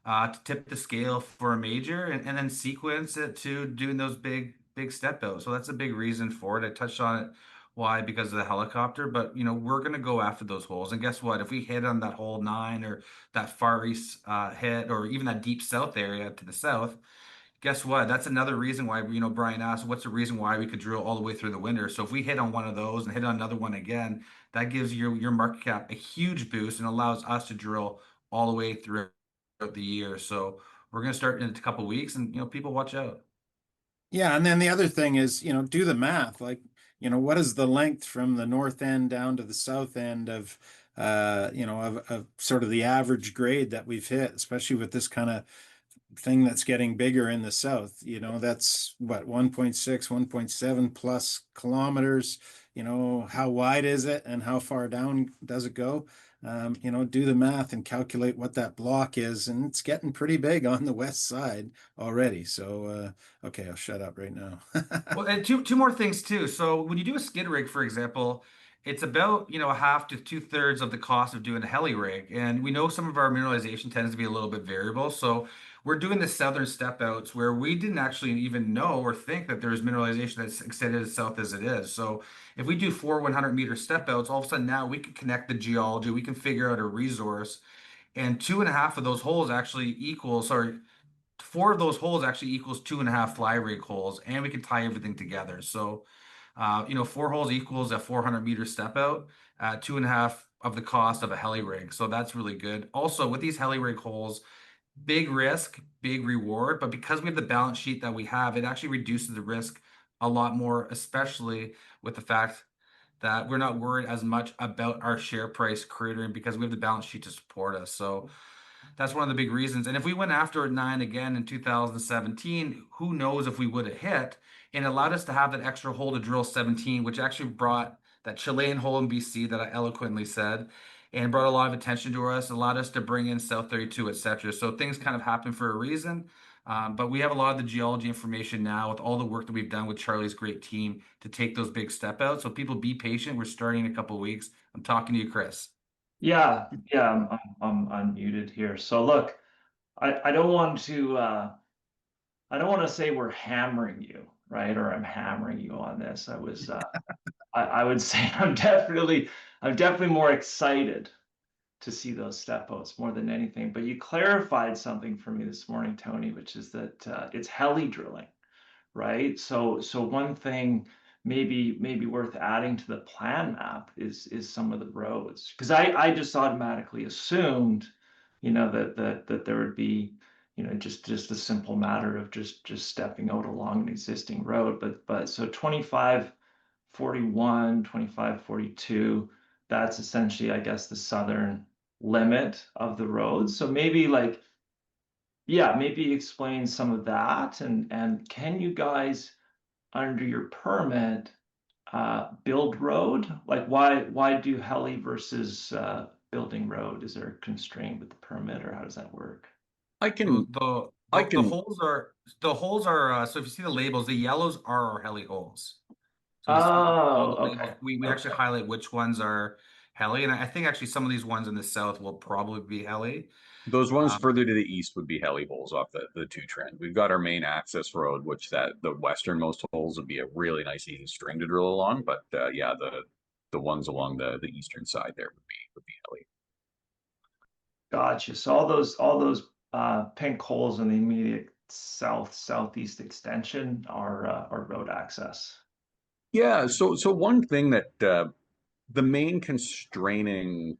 to tip the scale for a major, and then sequence it to doing those big step outs. So that's a big reason for it. I touched on it. Why? Because of the helicopter. But we're gonna go after those holes. And guess what? If we hit on that hole 9 or that far east hit, or even that deep south area to the south, guess what? That's another reason why, Brian asked, what's the reason why we could drill all the way through the winter? So if we hit on one of those and hit on another one again, that gives your market cap a huge boost and allows us to drill all the way throughout the year. So we're going to start in a couple of weeks, and people watch out. Yeah, and then the other thing is, do the math. Like, what is the length from the north end down to the south end of, of sort of the average grade that we've hit, especially with this kind of thing that's getting bigger in the south. That's what, 1.6, 1.7 plus kilometers. How wide is it and how far down does it go? Do the math and calculate what that block is, and it's getting pretty big on the west side already. So, okay, I'll shut up right now. Well, and two more things too. So when you do a skid rig, for example, it's about a half to 2/3 of the cost of doing a heli rig, and we know some of our mineralization tends to be a little bit variable. So we're doing the southern step outs where we didn't actually even know or think that there's mineralization that's extended as south as it is. So if we do 4 100-meter step outs, all of a sudden now we can connect the geology, we can figure out a resource, and 2.5 of those holes actually equals, sorry, 4 of those holes actually equals 2.5 fly rig holes, and we can tie everything together. So, 4 holes equals a 400-meter step out at 2.5 of the cost of a heli rig. So that's really good. Also, with these heli rig holes, big risk, big reward. But because we have the balance sheet that we have, it actually reduces the risk a lot more, especially with the fact that we're not worried as much about our share price cratering because we have the balance sheet to support us. So that's one of the big reasons. And if we went after it 9 again in 2017, who knows if we would have hit, and allowed us to have that extra hole to drill 17, which actually brought that Chilean hole in BC that I eloquently said, and brought a lot of attention to us, allowed us to bring in South 32, etc. So things kind of happen for a reason. But we have a lot of the geology information now with all the work that we've done with Charlie's great team to take those big step outs. So people be patient. We're starting in a couple of weeks. I'm talking to you, Chris. Yeah, I'm unmuted here. So look, I don't want to I don't want to say we're hammering you, right? Or I'm hammering you on this. I would say I'm definitely more excited to see those step outs more than anything. But you clarified something for me this morning, Tony, which is that it's heli drilling, right? So one thing maybe worth adding to the plan map is some of the roads, because I just automatically assumed, that there would be, just a simple matter of just stepping out along an existing road. But so 2541, 2542, that's essentially, I guess, the southern limit of the road. So maybe maybe explain some of that, and can you guys, under your permit, build road? Like, why do heli versus building road? Is there a constraint with the permit, or how does that work? I can, The I the, the can, holes are so if you see the labels, the yellows are our heli holes. So you see all Oh, the labels. okay. We actually highlight which ones are heli, and I think actually some of these ones in the south will probably be heli. those ones Um, further to the east would be heli holes off the two trend. We've got our main access road, which the westernmost holes would be a really nice easy string to drill along. But yeah, the ones along the eastern side there would be heli. Gotcha. So all those pink holes in the immediate southeast extension are road access. Yeah. So one thing that the main constraining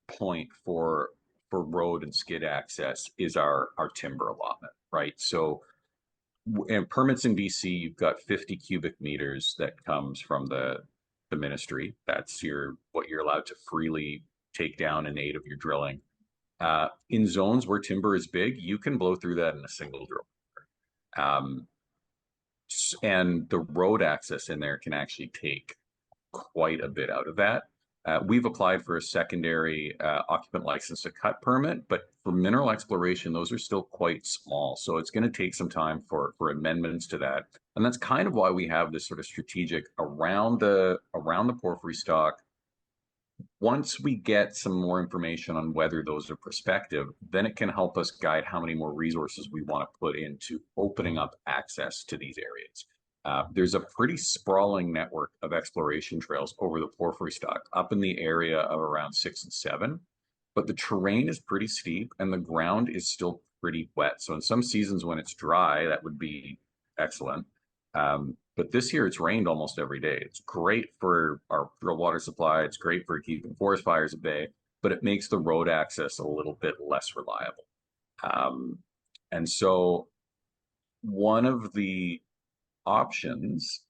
point for road and skid access is our timber allotment, right? So and permits in BC, you've got 50 cubic meters that comes from the ministry. That's what you're allowed to freely take down in aid of your drilling. In zones where timber is big, you can blow through that in a single drill. Um, and the road access in there can actually take quite a bit out of that. We've applied for a secondary occupant license to cut permit, but for mineral exploration, those are still quite small. So it's going to take some time for amendments to that. And that's kind of why we have this sort of strategic around the porphyry stock. Once we get some more information on whether those are prospective, then it can help us guide how many more resources we want to put into opening up access to these areas. There's a pretty sprawling network of exploration trails over the porphyry stock up in the area of around 6 and 7, but the terrain is pretty steep and the ground is still pretty wet. So in some seasons when it's dry, that would be excellent. But this year it's rained almost every day. It's great for our drill water supply. It's great for keeping forest fires at bay, but it makes the road access a little bit less reliable. And so one of the options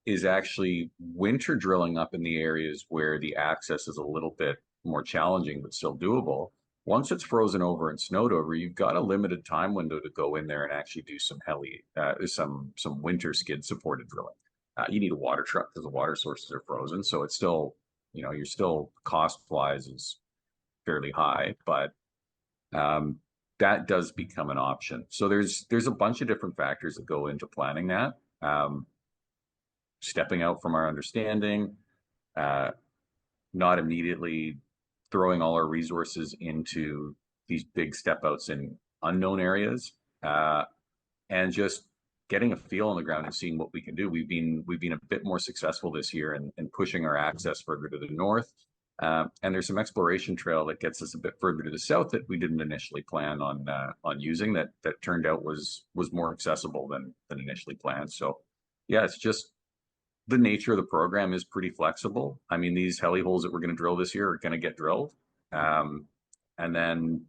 is actually winter drilling up in the areas where the access is a little bit more challenging, but still doable. Once it's frozen over and snowed over, you've got a limited time window to go in there and actually do some heli, some winter skid supported drilling. You need a water truck because the water sources are frozen, so it's still, you know, you're still cost wise is fairly high, but that does become an option. So there's a bunch of different factors that go into planning that. Stepping out from our understanding, not immediately throwing all our resources into these big step outs in unknown areas, and just getting a feel on the ground and seeing what we can do. We've been a bit more successful this year in pushing our access further to the north. And there's some exploration trail that gets us a bit further to the south that we didn't initially plan on using that turned out was more accessible than initially planned. So yeah, it's just the nature of the program is pretty flexible. I mean, these heli holes that we're going to drill this year are going to get drilled. And then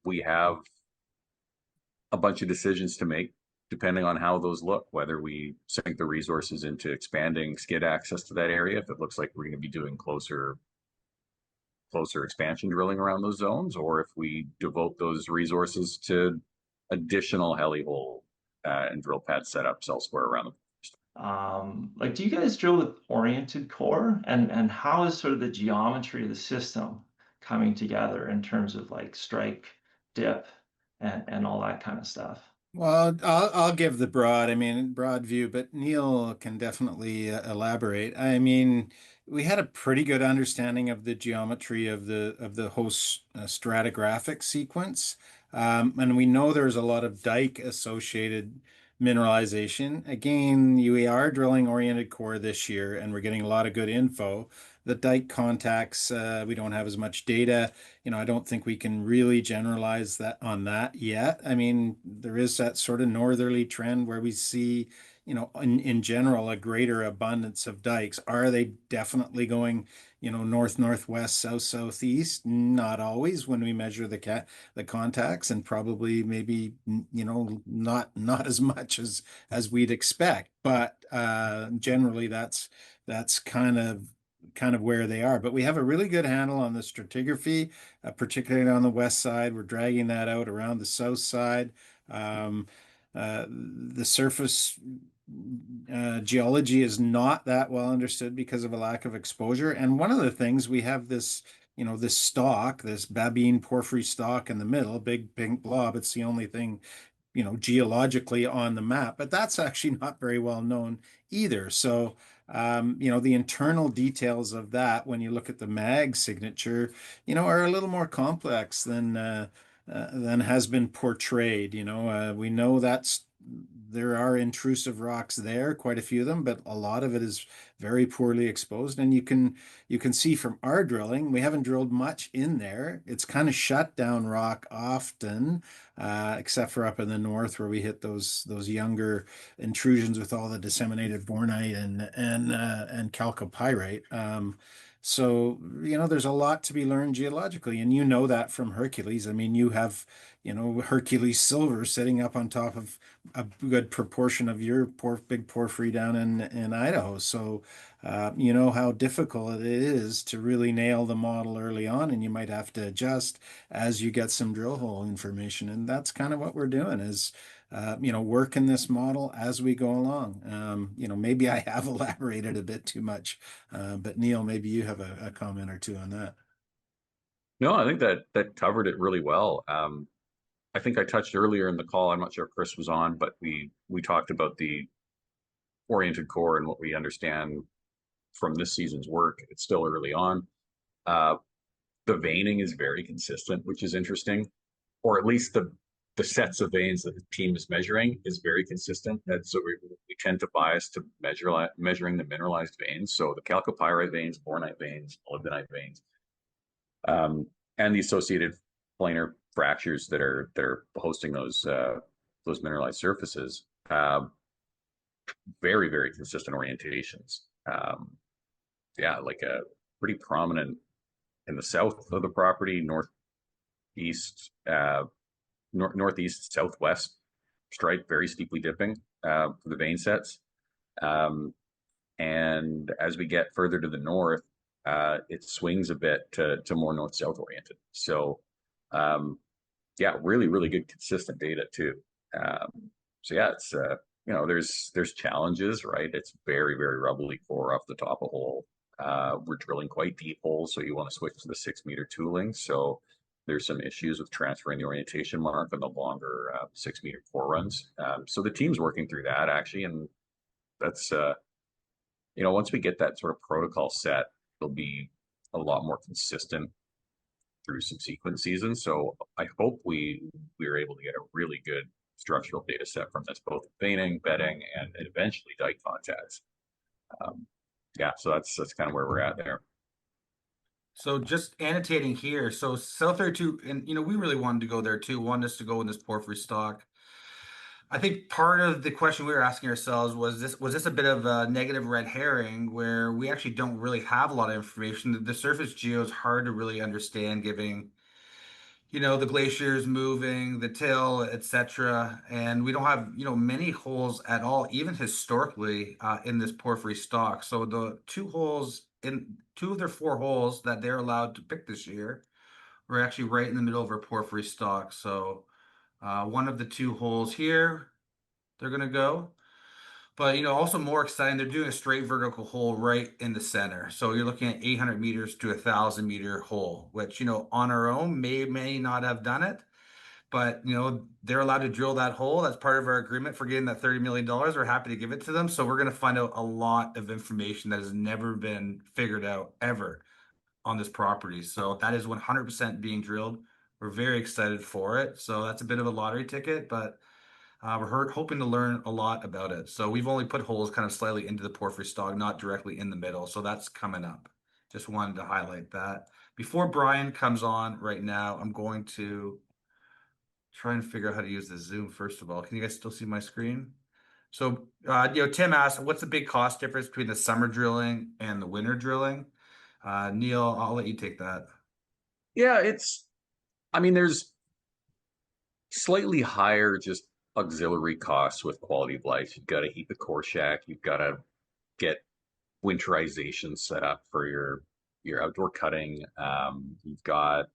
we have a bunch of decisions to make depending on how those look, whether we sink the resources into expanding skid access to that area, if it looks like we're going to be doing closer expansion drilling around those zones, or if we devote those resources to additional heli hole and drill pad setups elsewhere around the like, do you guys drill with oriented core, and how is sort of the geometry of the system coming together in terms of like strike, dip, and all that kind of stuff? Well, I'll give the broad view, but Neil can definitely elaborate. I mean, we had a pretty good understanding of the geometry of the host stratigraphic sequence, and we know there's a lot of dike associated mineralization. Again, we are drilling oriented core this year, and we're getting a lot of good info. The dike contacts, we don't have as much data. You know, I don't think we can really generalize that on that yet. I mean, there is that sort of northerly trend where we see, you know, in general, a greater abundance of dikes. Are they definitely going, you know, north, northwest, south, southeast? Not always when we measure the contacts, and probably maybe, you know, not as much as we'd expect. But generally, that's kind of where they are. But we have a really good handle on the stratigraphy, particularly on the west side. We're dragging that out around the south side. The surface geology is not that well understood because of a lack of exposure. And one of the things we have this, you know, this stalk, this Babine porphyry stalk in the middle, big pink blob. It's the only thing, you know, geologically on the map, but that's actually not very well known either. So, you know, the internal details of that, when you look at the mag signature, you know, are a little more complex than has been portrayed. You know, we know there are intrusive rocks there, quite a few of them, but a lot of it is very poorly exposed. And you can see from our drilling, we haven't drilled much in there. It's kind of shut down rock often, except for up in the north where we hit those younger intrusions with all the disseminated bornite and chalcopyrite. So, you know, there's a lot to be learned geologically, and you know that from Hercules. I mean, you have Hercules silver sitting up on top of a good proportion of your big porphyry down in Idaho. So, you know how difficult it is to really nail the model early on, and you might have to adjust as you get some drill hole information. And that's kind of what we're doing is, working this model as we go along. Maybe I have elaborated a bit too much, but Neil, maybe you have a comment or two on that. No, I think that covered it really well. I think I touched earlier in the call. I'm not sure if Chris was on, but we talked about the oriented core and what we understand from this season's work. It's still early on. The veining is very consistent, which is interesting, or at least the sets of veins that the team is measuring is very consistent. And so we tend to bias to measuring the mineralized veins. So the chalcopyrite veins, bornite veins, molybdenite veins, and the associated planar fractures that are hosting those mineralized surfaces. Very, very consistent orientations. Like a pretty prominent in the south of the property, northeast, northeast, southwest strike, very steeply dipping for the vein sets. And as we get further to the north, it swings a bit to more north-south oriented. So, really, really good consistent data too. It's there's challenges, right? It's very, very rubbly core off the top of hole. We're drilling quite deep holes, so you want to switch to the 6-meter tooling. So there's some issues with transferring the orientation mark on the longer 6-meter core runs. So the team's working through that actually, and that's once we get that sort of protocol set, it'll be a lot more consistent through subsequent seasons. So I hope we were able to get a really good structural data set from this, both veining, bedding, and eventually dike contacts. So that's kind of where we're at there. So just annotating here, so South 32, and we really wanted to go there too, wanted us to go in this porphyry stock. I think part of the question we were asking ourselves was this a bit of a negative red herring where we actually don't really have a lot of information. The surface geo is hard to really understand, giving the glaciers moving, the till, etc. And we don't have many holes at all, even historically, in this porphyry stock. So the two of their 4 holes that they're allowed to pick this year were actually right in the middle of our porphyry stock. So one of the 2 holes here, they're gonna go. But also more exciting, they're doing a straight vertical hole right in the center. So you're looking at 800 meters to 1,000-meter hole, which on our own may not have done it, but they're allowed to drill that hole. That's part of our agreement for getting that $30 million. We're happy to give it to them. So we're going to find out a lot of information that has never been figured out ever on this property. So that is 100% being drilled. We're very excited for it. So that's a bit of a lottery ticket, but we're hoping to learn a lot about it. So we've only put holes kind of slightly into the porphyry stock, not directly in the middle. So that's coming up. Just wanted to highlight that. Before Brian comes on right now, I'm going to try and figure out how to use the Zoom first of all. Can you guys still see my screen? So, Tim asked, what's the big cost difference between the summer drilling and the winter drilling? Neil, I'll let you take that. Yeah, there's slightly higher just auxiliary costs with quality of life. You've got to heat the core shack. You've got to get winterization set up for your outdoor cutting. You've got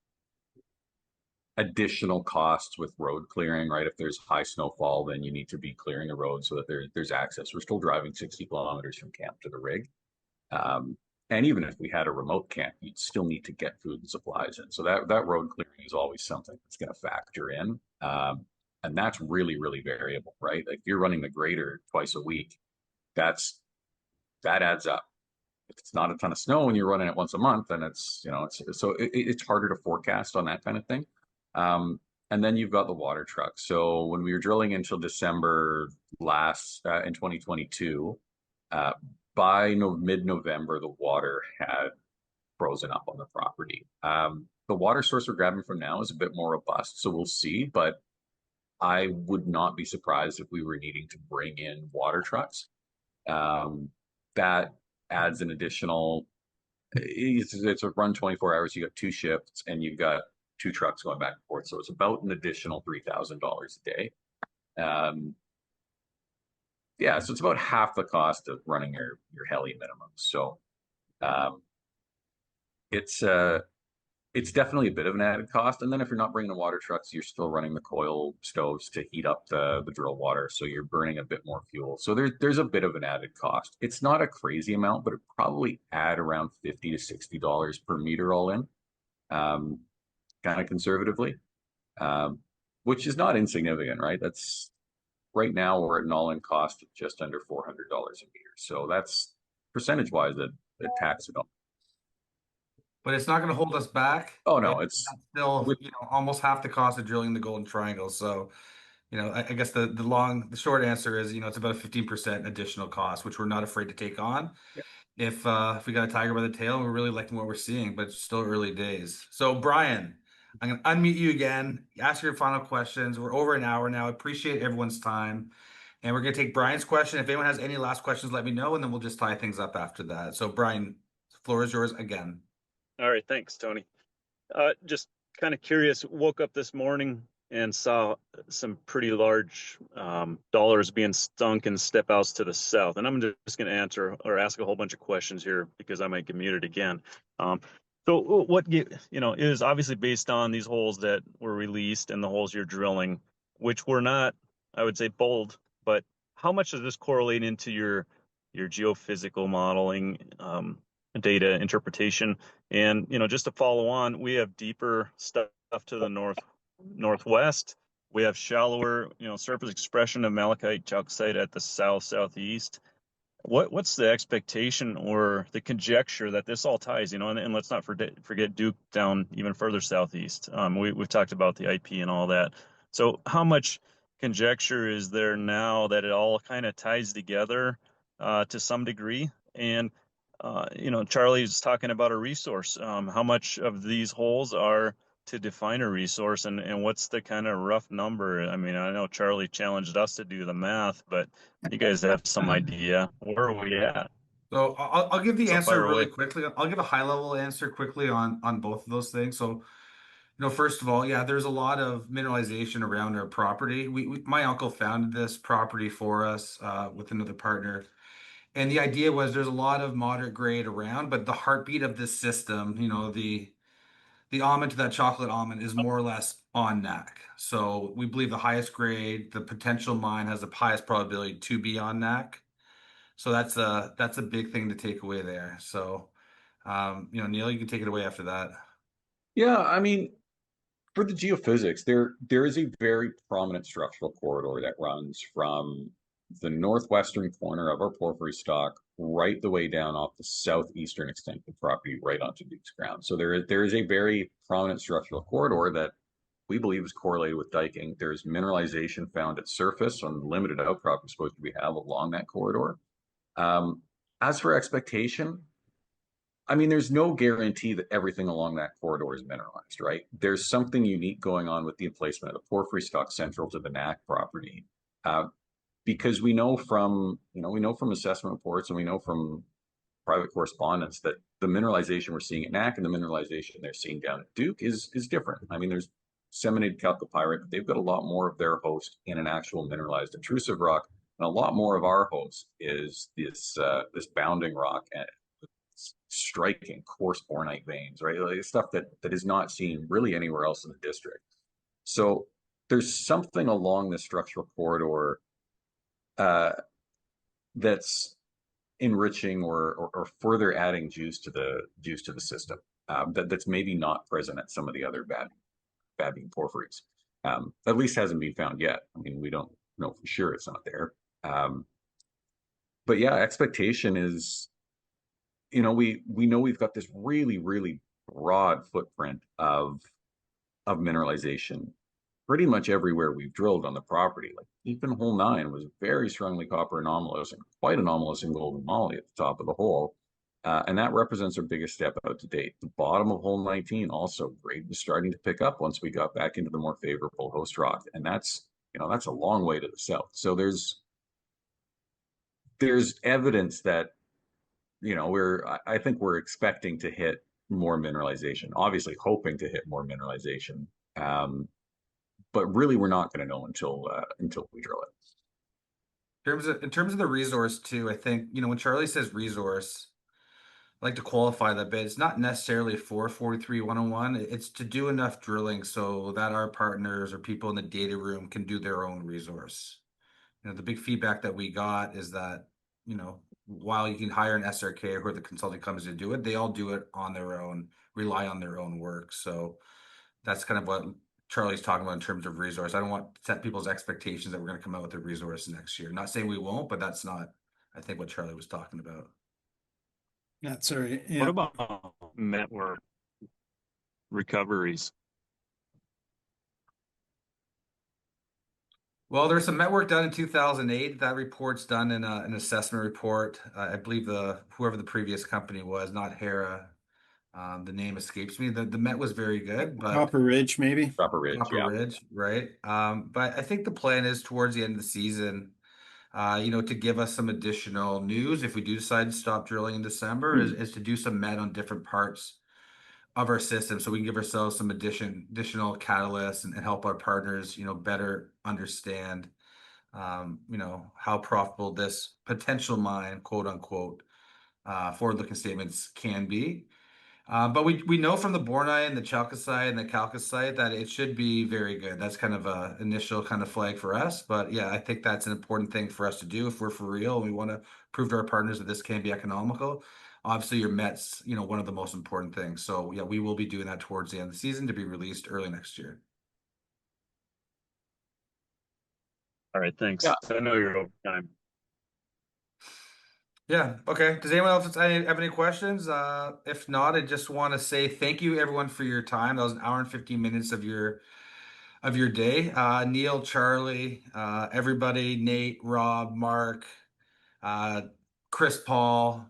additional costs with road clearing, right? If there's high snowfall, then you need to be clearing the road so that there's access. We're still driving 60 kilometers from camp to the rig. And even if we had a remote camp, you'd still need to get food and supplies in. So that road clearing is always something that's going to factor in. And that's really, really variable, right? Like if you're running the grader twice a week, that adds up. If it's not a ton of snow and you're running it once a month, then it's harder to forecast on that kind of thing. And then you've got the water truck. So when we were drilling until December last in 2022, by mid-November, the water had frozen up on the property. The water source we're grabbing from now is a bit more robust, so we'll see. But I would not be surprised if we were needing to bring in water trucks. That adds an additional. It's a run 24 hours. You got 2 shifts, and you've got two trucks going back and forth. So it's about an additional $3,000 a day. Yeah, so it's about half the cost of running your heli minimum. So it's definitely a bit of an added cost. And then if you're not bringing the water trucks, you're still running the coil stoves to heat up the drill water. So you're burning a bit more fuel. So there's a bit of an added cost. It's not a crazy amount, but it probably add around $50 to $60 per meter all in, kind of conservatively, which is not insignificant, right? That's right now we're at an all-in cost of just under $400 a meter. So that's percentage-wise a tax it. But it's not going to hold us back. Oh no, And it's that's still, with, almost half the cost of drilling the Golden Triangle. So, I guess the short answer is, it's about a 15% additional cost, which we're not afraid to take on. yeah. If we got a tiger by the tail, and we're really liking what we're seeing, but it's still early days. So, Brian, I'm going to unmute you again. Ask your final questions. We're over an hour now. I appreciate everyone's time. And we're going to take Brian's question. If anyone has any last questions, let me know, and then we'll just tie things up after that. So, Brian, the floor is yours again. All right, thanks, Tony. Just kind of curious, woke up this morning and saw some pretty large dollars being stunk in step outs to the south. And I'm just going to answer or ask a whole bunch of questions here because I might get muted again. So what is obviously based on these holes that were released and the holes you're drilling, which were not, I would say, bold, but how much does this correlate into your geophysical modeling, data interpretation? And just to follow on, we have deeper stuff to the northwest. We have shallower, surface expression of malachite chalcite at the southeast. What's the expectation or the conjecture that this all ties? And let's not forget Duke down even further southeast. We've talked about the IP and all that. So how much conjecture is there now that it all kind of ties together to some degree? And Charlie's talking about a resource. How much of these holes are to define a resource, and what's the kind of rough number? I mean, I know Charlie challenged us to do the math, but you guys have some idea. Where are we at? So I'll give the So answer fire really away. quickly. I'll give a high level answer quickly on both of those things. So, first of all, yeah, there's a lot of mineralization around our property. My uncle founded this property for us with another partner. And the idea was there's a lot of moderate grade around, but the heartbeat of this system, the almond to that chocolate almond is more or less on NAC. So we believe the highest grade, the potential mine has the highest probability to be on NAC. So that's a big thing to take away there. So, Neil, you can take it away after that. Yeah, I mean, for the geophysics, there is a very prominent structural corridor that runs from the northwestern corner of our porphyry stock right the way down off the southeastern extent of the property right onto Duke's ground. So there is a very prominent structural corridor that we believe is correlated with diking. There's mineralization found at surface on limited outcrop exposure we have along that corridor. As for expectation, I mean, there's no guarantee that everything along that corridor is mineralized, right? There's something unique going on with the emplacement of the porphyry stock central to the NAC property, because we know from assessment reports and we know from private correspondence that the mineralization we're seeing at NAC and the mineralization they're seeing down at Duke is different. I mean, there's disseminated chalcopyrite, but they've got a lot more of their host in an actual mineralized intrusive rock, and a lot more of our host is this bounding rock and striking coarse bornite veins, right? Like stuff that is not seen really anywhere else in the district. So there's something along this structural corridor that's enriching or further adding juice to the system that's maybe not present at some of the other bad being porphyries. At least hasn't been found yet. I mean, we don't know for sure it's not there. But yeah, expectation is, we know we've got this really, really broad footprint of mineralization pretty much everywhere we've drilled on the property. Like even hole 9 was very strongly copper anomalous and quite anomalous in gold and moly at the top of the hole. And that represents our biggest step out to date. The bottom of hole 19 also grade was starting to pick up once we got back into the more favorable host rock. And that's a long way to the south. So there's evidence that, I think we're expecting to hit more mineralization. Obviously, hoping to hit more mineralization, but really, we're not going to know until we drill it. In terms of the resource too, I think, when Charlie says resource, I like to qualify that bit. It's not necessarily for 43-101. It's to do enough drilling so that our partners or people in the data room can do their own resource. The big feedback that we got is that, while you can hire an SRK or the consulting companies to do it, they all do it on their own, rely on their own work. So that's kind of what Charlie's talking about in terms of resource. I don't want to set people's expectations that we're going to come out with a resource next year. Not saying we won't, but that's not, I think, what Charlie was talking about. That's all right. What about network recoveries? Well, there's some met work done in 2008. That report's done in an assessment report. I believe whoever the previous company was, not Hera. The name escapes me. The Met was very good, but Copper Ridge, maybe. Copper Ridge, Copper yeah. Ridge, right? But I think the plan is towards the end of the season, to give us some additional news if we do decide to stop drilling in December, is to do some Met on different parts of our system, so we can give ourselves some additional catalysts and help our partners, better understand, how profitable this potential mine, quote unquote, forward-looking statements can be. But we know from the Bornite and the chalcocite and the calcocite that it should be very good. That's kind of a initial kind of flag for us. But yeah, I think that's an important thing for us to do if we're for real and we want to prove to our partners that this can be economical. Obviously, your Met's, one of the most important things. So yeah, we will be doing that towards the end of the season to be released early next year. All right, thanks. Yeah. I know you're over time. Yeah. Okay. Does anyone else have any questions? If not, I just want to say thank you everyone for your time. That was an hour and 15 minutes of your day. Neil, Charlie, everybody, Nate, Rob, Mark, Chris Paul,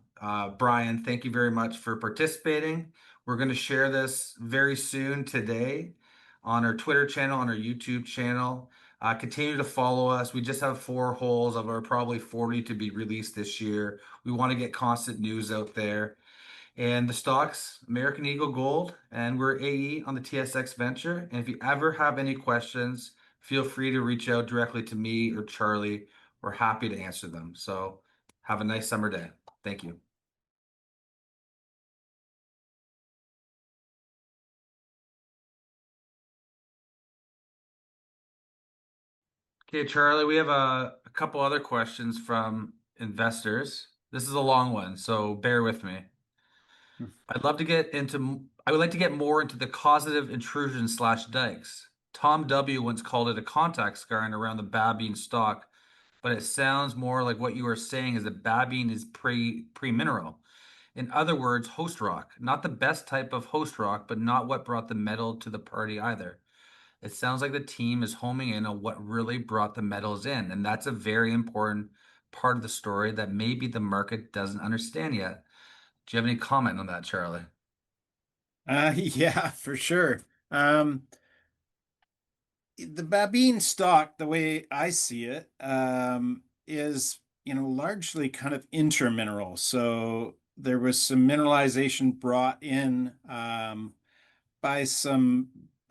Brian, thank you very much for participating. We're going to share this very soon today on our Twitter channel, on our YouTube channel. Continue to follow us. We just have 4 holes of our probably 40 to be released this year. We want to get constant news out there. And the stock's American Eagle Gold, and we're AE on the TSX Venture. And if you ever have any questions, feel free to reach out directly to me or Charlie. We're happy to answer them. So have a nice summer day. Thank you. Okay, Charlie, we have a couple other questions from investors. This is a long one, so bear with me. I would like to get more into the causative intrusion / dikes. Tom W. once called it a contact scarring around the Babine stock, but it sounds more like what you are saying is that Babine is pre-mineral. In other words, host rock. Not the best type of host rock, but not what brought the metal to the party either. It sounds like the team is homing in on what really brought the metals in, and that's a very important part of the story that maybe the market doesn't understand yet. Do you have any comment on that, Charlie? Yeah, for sure. The Babine stock, the way I see it, is, largely kind of intermineral. So there was some mineralization brought in by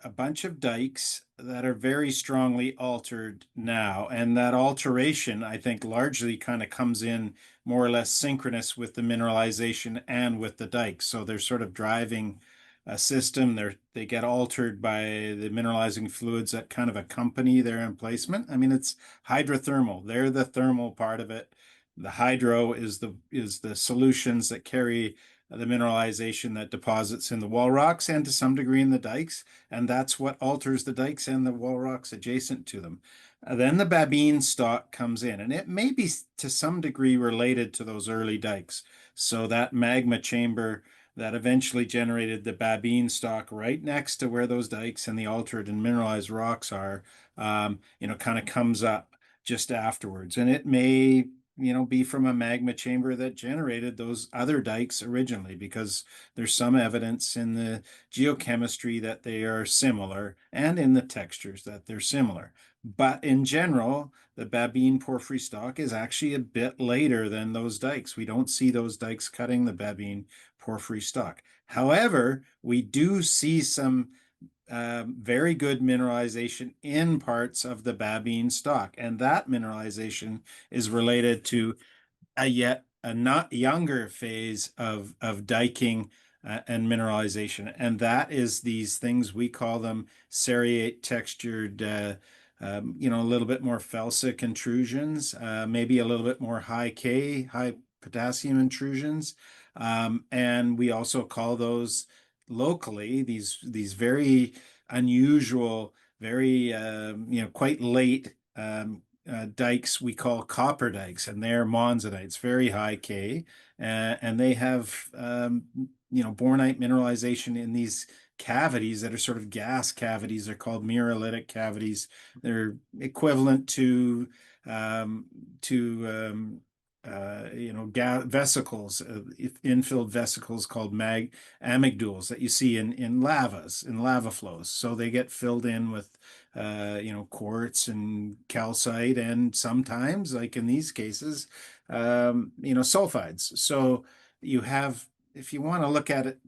a bunch of dikes that are very strongly altered now. And that alteration, I think, largely kind of comes in more or less synchronous with the mineralization and with the dikes. So they're sort of driving a system. They get altered by the mineralizing fluids that kind of accompany their emplacement. I mean, it's hydrothermal. They're the thermal part of it. The hydro is the solutions that carry the mineralization that deposits in the wall rocks and to some degree in the dikes, and that's what alters the dikes and the wall rocks adjacent to them. Then the Babine stock comes in, and it may be to some degree related to those early dikes. So that magma chamber that eventually generated the Babine stock right next to where those dikes and the altered and mineralized rocks are, kind of comes up just afterwards. And it may be from a magma chamber that generated those other dikes originally, because there's some evidence in the geochemistry that they are similar and in the textures that they're similar. But in general, the Babine porphyry stock is actually a bit later than those dikes. We don't see those dikes cutting the Babine porphyry stock. However, we do see some very good mineralization in parts of the Babine stock, and that mineralization is related to a not younger phase of diking and mineralization, and that is these things we call them serrate textured. A little bit more felsic intrusions, maybe a little bit more high K, high potassium intrusions, and we also call those locally these very unusual, very quite late dikes we call copper dikes, and they're monzonites, very high K, and they have bornite mineralization in these cavities that are sort of gas cavities. They're called muralitic cavities. They're equivalent to vesicles, infilled vesicles called amygdales that you see in lavas, in lava flows. So they get filled in with quartz and calcite, and sometimes, like in these cases, sulfides. So you have, if you want to look at it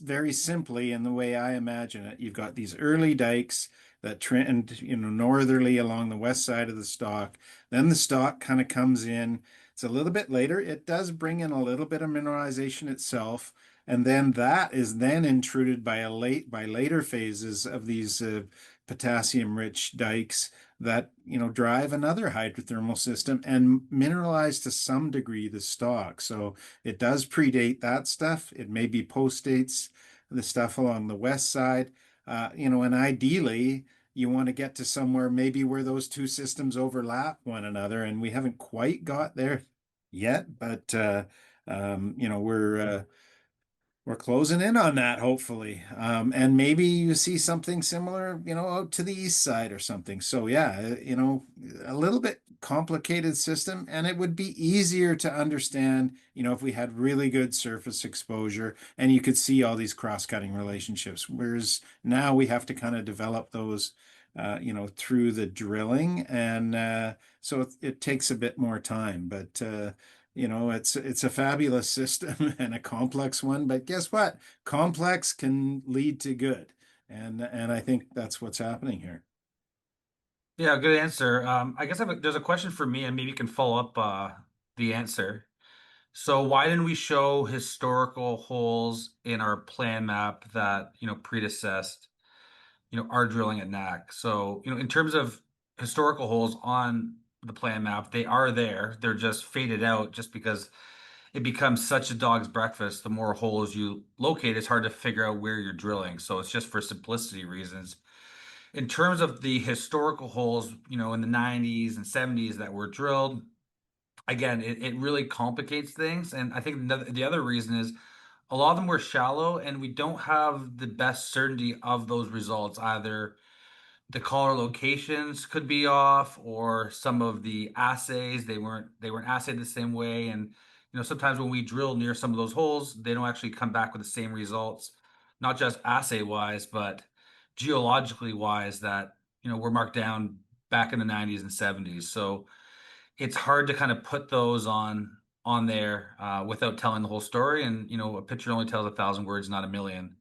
very simply in the way I imagine it, you've got these early dikes that trend, northerly along the west side of the stock. Then the stock kind of comes in. It's a little bit later. It does bring in a little bit of mineralization itself, and then that is then intruded by later phases of these potassium-rich dikes that drive another hydrothermal system and mineralize to some degree the stock. So it does predate that stuff. It maybe postdates the stuff along the west side, and ideally you want to get to somewhere maybe where those two systems overlap one another, and we haven't quite got there yet, but we're closing in on that, hopefully. And maybe you see something similar, out to the east side or something. So yeah, a little bit complicated system, and it would be easier to understand, if we had really good surface exposure and you could see all these cross-cutting relationships. Whereas now we have to kind of develop those, through the drilling, and so it takes a bit more time. But it's a fabulous system and a complex one, but guess what? Complex can lead to good. And I think that's what's happening here. Yeah, good answer. I guess there's a question for me, and maybe you can follow up the answer. So why didn't we show historical holes in our plan map that, predecessed, our drilling at NAC? So, in terms of historical holes on the plan map, they are there. They're just faded out just because it becomes such a dog's breakfast. The more holes you locate, it's hard to figure out where you're drilling. So it's just for simplicity reasons. In terms of the historical holes, in the 90s and 70s that were drilled, again, it really complicates things. And I think the other reason is a lot of them were shallow, and we don't have the best certainty of those results. Either the collar locations could be off, or some of the assays, they weren't assayed the same way. And sometimes when we drill near some of those holes, they don't actually come back with the same results, not just assay wise, but geologically wise, that were marked down back in the 90s and 70s. So it's hard to kind of put those on there without telling the whole story. And a picture only tells 1,000 words, not a million.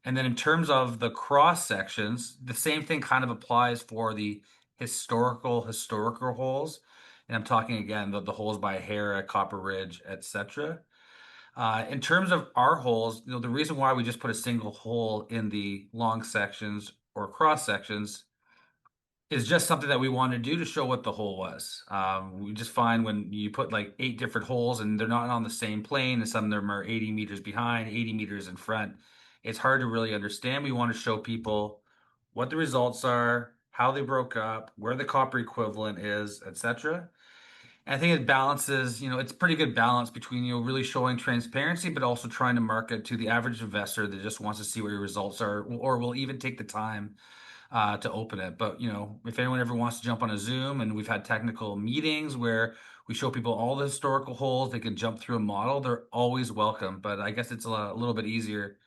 And then in terms of the cross sections, the same thing kind of applies for the historical holes. And I'm talking again the holes by Hera, Copper Ridge, etc. In terms of our holes, the reason why we just put a single hole in the long sections or cross sections is just something that we want to do to show what the hole was. We just find when you put like 8 different holes and they're not on the same plane, and some of them are 80 meters behind, 80 meters in front, it's hard to really understand. We want to show people what the results are, how they broke up, where the copper equivalent is, etc. And I think it balances, it's a pretty good balance between, really showing transparency, but also trying to market to the average investor that just wants to see what your results are, or will even take the time to open it. But if anyone ever wants to jump on a Zoom, and we've had technical meetings where we show people all the historical holes, they can jump through a model. They're always welcome. But I guess it's a little bit easier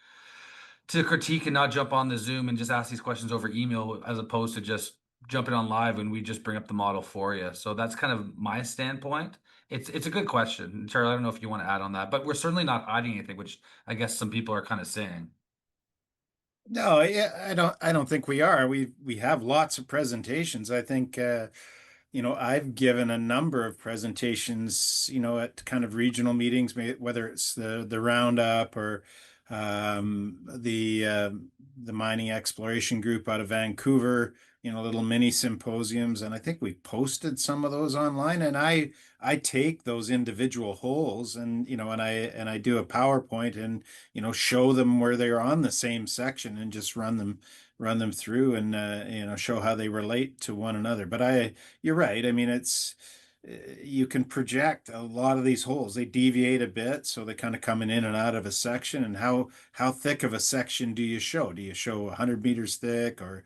to critique and not jump on the Zoom and just ask these questions over email as opposed to just jumping on live and we just bring up the model for you. So that's kind of my standpoint. It's a good question. Charlie, I don't know if you want to add on that, but we're certainly not hiding anything, which I guess some people are kind of saying. No, yeah, I don't think we are. We have lots of presentations. I think I've given a number of presentations, at kind of regional meetings, whether it's the roundup or the mining exploration group out of Vancouver, little mini symposiums, and I think we posted some of those online. And I take those individual holes and I do a PowerPoint and show them where they're on the same section and just run them through and show how they relate to one another. But you're right. I mean, you can project a lot of these holes. They deviate a bit, so they're kind of coming in and out of a section. And how thick of a section do you show? Do you show 100 meters thick or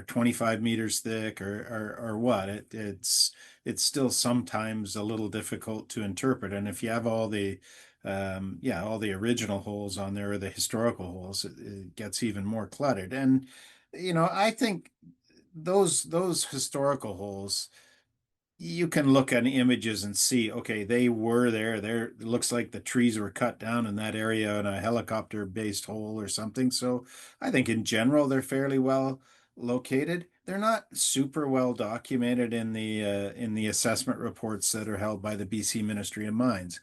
25 meters thick or what? It's still sometimes a little difficult to interpret. And if you have all the original holes on there or the historical holes, it gets even more cluttered. And I think those historical holes, you can look at images and see, okay, they were there. It looks like the trees were cut down in that area in a helicopter-based hole or something. So I think in general they're fairly well located. They're not super well documented in the assessment reports that are held by the BC Ministry of Mines.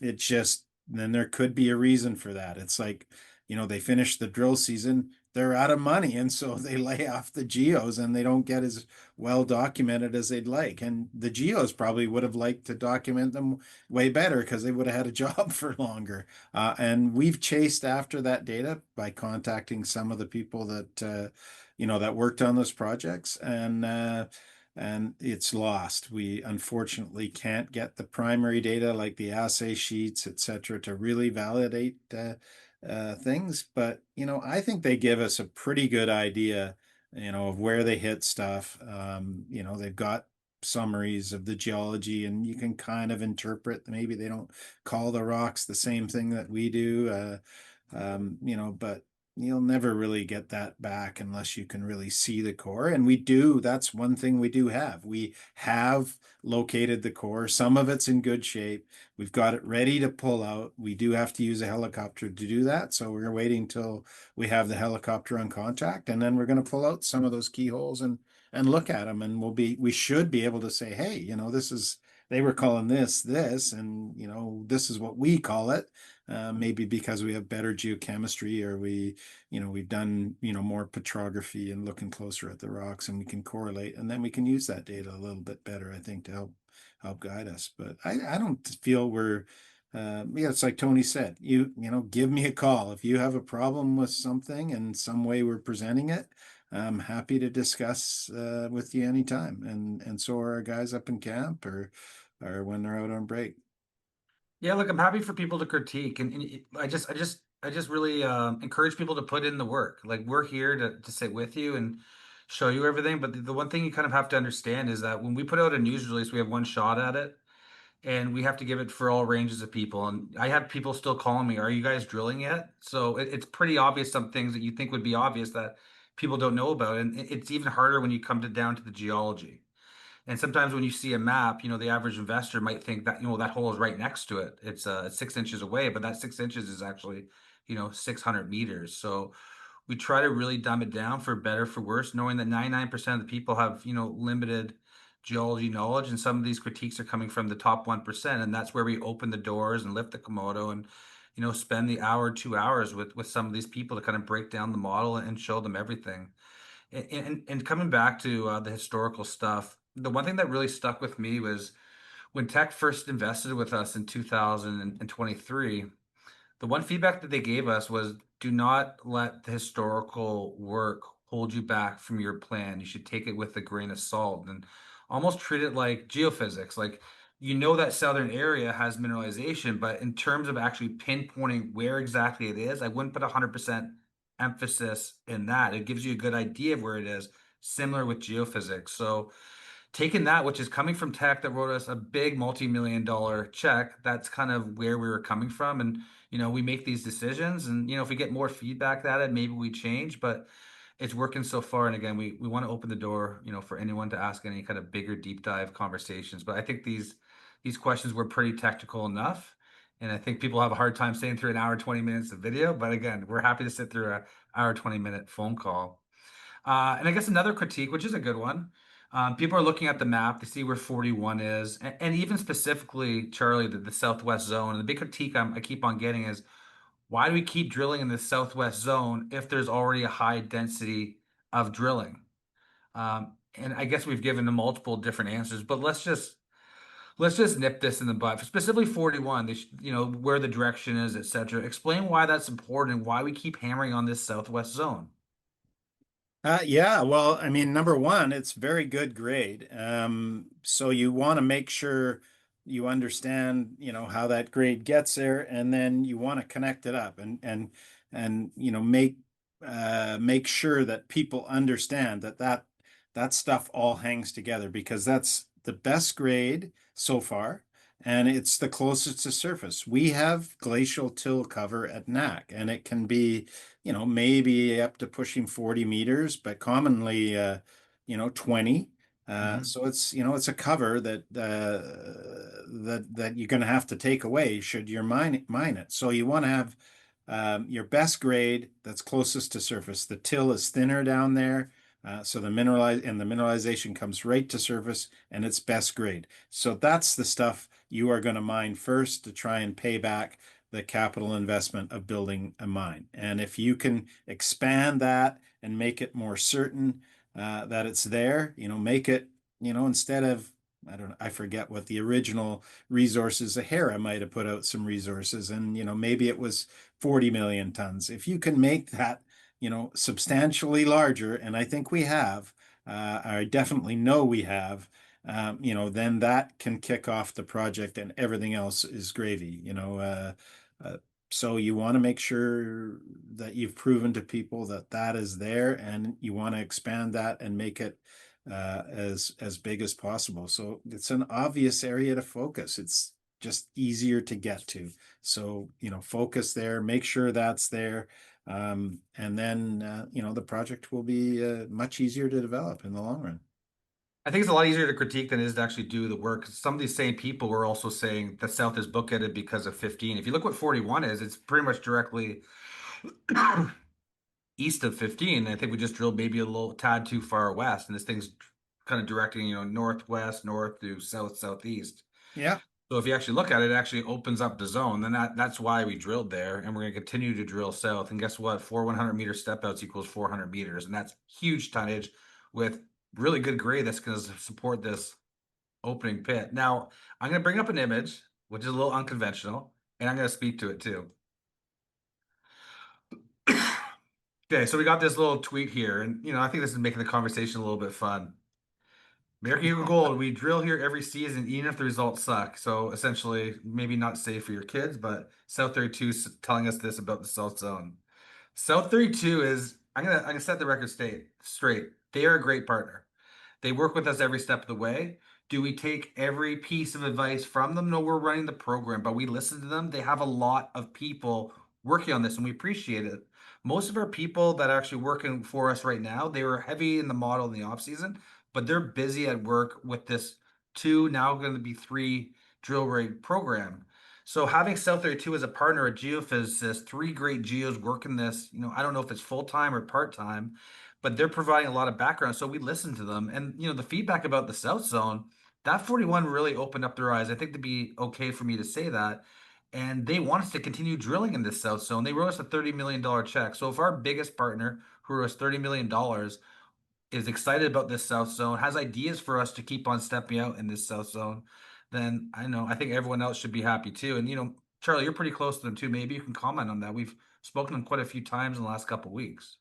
It's just then there could be a reason for that. It's like, they finish the drill season, they're out of money, and so they lay off the geos and they don't get as well documented as they'd like. And the geos probably would have liked to document them way better because they would have had a job for longer. And we've chased after that data by contacting some of the people that worked on those projects, and it's lost. We unfortunately can't get the primary data like the assay sheets, etc., to really validate things. But I think they give us a pretty good idea of where they hit stuff. They've got summaries of the geology and you can kind of interpret. Maybe they don't call the rocks the same thing that we do, but you'll never really get that back unless you can really see the core. And that's one thing we do have. We have located the core. Some of it's in good shape. We've got it ready to pull out. We do have to use a helicopter to do that. So we're waiting till we have the helicopter on contact, and then we're going to pull out some of those keyholes and look at them. And we should be able to say, hey, they were calling this, and this is what we call it. Maybe because we have better geochemistry, or we've done, more petrography and looking closer at the rocks, and we can correlate, and then we can use that data a little bit better, I think, to help guide us. But I don't feel we're, it's like Tony said, give me a call. If you have a problem with something and some way we're presenting it, I'm happy to discuss with you anytime. And so are our guys up in camp or when they're out on break. Yeah, look, I'm happy for people to critique, and I just really encourage people to put in the work. Like we're here to sit with you and show you everything. But the one thing you kind of have to understand is that when we put out a news release, we have one shot at it, and we have to give it for all ranges of people. And I have people still calling me, "Are you guys drilling yet?" So it's pretty obvious some things that you think would be obvious that people don't know about, and it's even harder when you come down to the geology. And sometimes when you see a map, the average investor might think that, that hole is right next to it. It's 6 inches away, but that 6 inches is actually, 600 meters. So we try to really dumb it down for better, for worse, knowing that 99% of the people have, limited geology knowledge. And some of these critiques are coming from the top 1%. And that's where we open the doors and lift the Komodo and, spend the hour, 2 hours with some of these people to kind of break down the model and show them everything. And coming back to the historical stuff, the one thing that really stuck with me was when Tech first invested with us in 2023. The one feedback that they gave us was, do not let the historical work hold you back from your plan. You should take it with a grain of salt and almost treat it like geophysics. Like, that southern area has mineralization, but in terms of actually pinpointing where exactly it is, I wouldn't put 100% emphasis in that. It gives you a good idea of where it is, similar with geophysics. So taking that, which is coming from tech that wrote us a big multi-million-dollar check, that's kind of where we were coming from. And, we make these decisions and, if we get more feedback at it, maybe we change, but it's working so far. And again, we want to open the door, for anyone to ask any kind of bigger deep dive conversations. But I think these questions were pretty technical enough. And I think people have a hard time staying through an hour, 20 minutes of video. But again, we're happy to sit through an hour, 20-minute phone call. And I guess another critique, which is a good one, people are looking at the map to see where 41 is. And even specifically, Charlie, the Southwest Zone. And the big critique I keep on getting is, why do we keep drilling in the Southwest Zone if there's already a high density of drilling? And I guess we've given them multiple different answers, but let's just nip this in the bud. Specifically 41, where the direction is, etc. Explain why that's important and why we keep hammering on this Southwest Zone. Yeah, well, I mean, number one, it's very good grade. So you want to make sure you understand, how that grade gets there, and then you want to connect it up and make sure that people understand that stuff all hangs together, because that's the best grade so far, and it's the closest to surface. We have glacial till cover at NAC, and it can be maybe up to pushing 40 meters, but commonly, 20. So it's a cover that you're going to have to take away should you mine it. So you want to have your best grade that's closest to surface. The till is thinner down there. So the mineralization comes right to surface, and it's best grade. So that's the stuff you are going to mine first to try and pay back the capital investment of building a mine. And if you can expand that and make it more certain that it's there, make it, instead of, I don't know, I forget what the original resources, Hera might have put out some resources, and maybe it was 40 million tons. If you can make that, substantially larger, and I think we have, I definitely know we have, then that can kick off the project, and everything else is gravy. So you want to make sure that you've proven to people that that is there, and you want to expand that and make it as big as possible. So it's an obvious area to focus. It's just easier to get to. So focus there, make sure that's there, and then the project will be much easier to develop in the long run. I think it's a lot easier to critique than it is to actually do the work. Some of these same people were also saying the South is bookended because of 15. If you look what 41 is, it's pretty much directly east of 15. I think we just drilled maybe a little tad too far west, and this thing's kind of directing, northwest, north to south, southeast. Yeah. So if you actually look at it, it actually opens up the zone. Then that's why we drilled there, and we're going to continue to drill south. And guess what? 100-meter step outs equals 400 meters, and that's huge tonnage with really good grade that's going to support this opening pit. Now, I'm going to bring up an image, which is a little unconventional, and I'm going to speak to it too. Okay, so we got this little tweet here, and I think this is making the conversation a little bit fun. American Eagle Gold, we drill here every season, even if the results suck. So essentially, maybe not safe for your kids, but South 32 is telling us this about the South Zone. South 32 is, I'm gonna set the record straight. They are a great partner. They work with us every step of the way. Do we take every piece of advice from them? No, we're running the program, but we listen to them. They have a lot of people working on this, and we appreciate it. Most of our people that are actually working for us right now, they were heavy in the model in the off season, but they're busy at work with this now going to be 3 drill rig program. So having South 32 as a partner, a geophysicist, 3 great geos working this, I don't know if it's full-time or part-time, but they're providing a lot of background. So we listen to them. And, the feedback about the South Zone, that 41 really opened up their eyes. I think to be okay for me to say that. And they want us to continue drilling in this South Zone. They wrote us a $30 million check. So if our biggest partner, who wrote us $30 million, is excited about this South Zone, has ideas for us to keep on stepping out in this South Zone, then I think everyone else should be happy too. And Charlie, you're pretty close to them too. Maybe you can comment on that. We've spoken to them quite a few times in the last couple of weeks.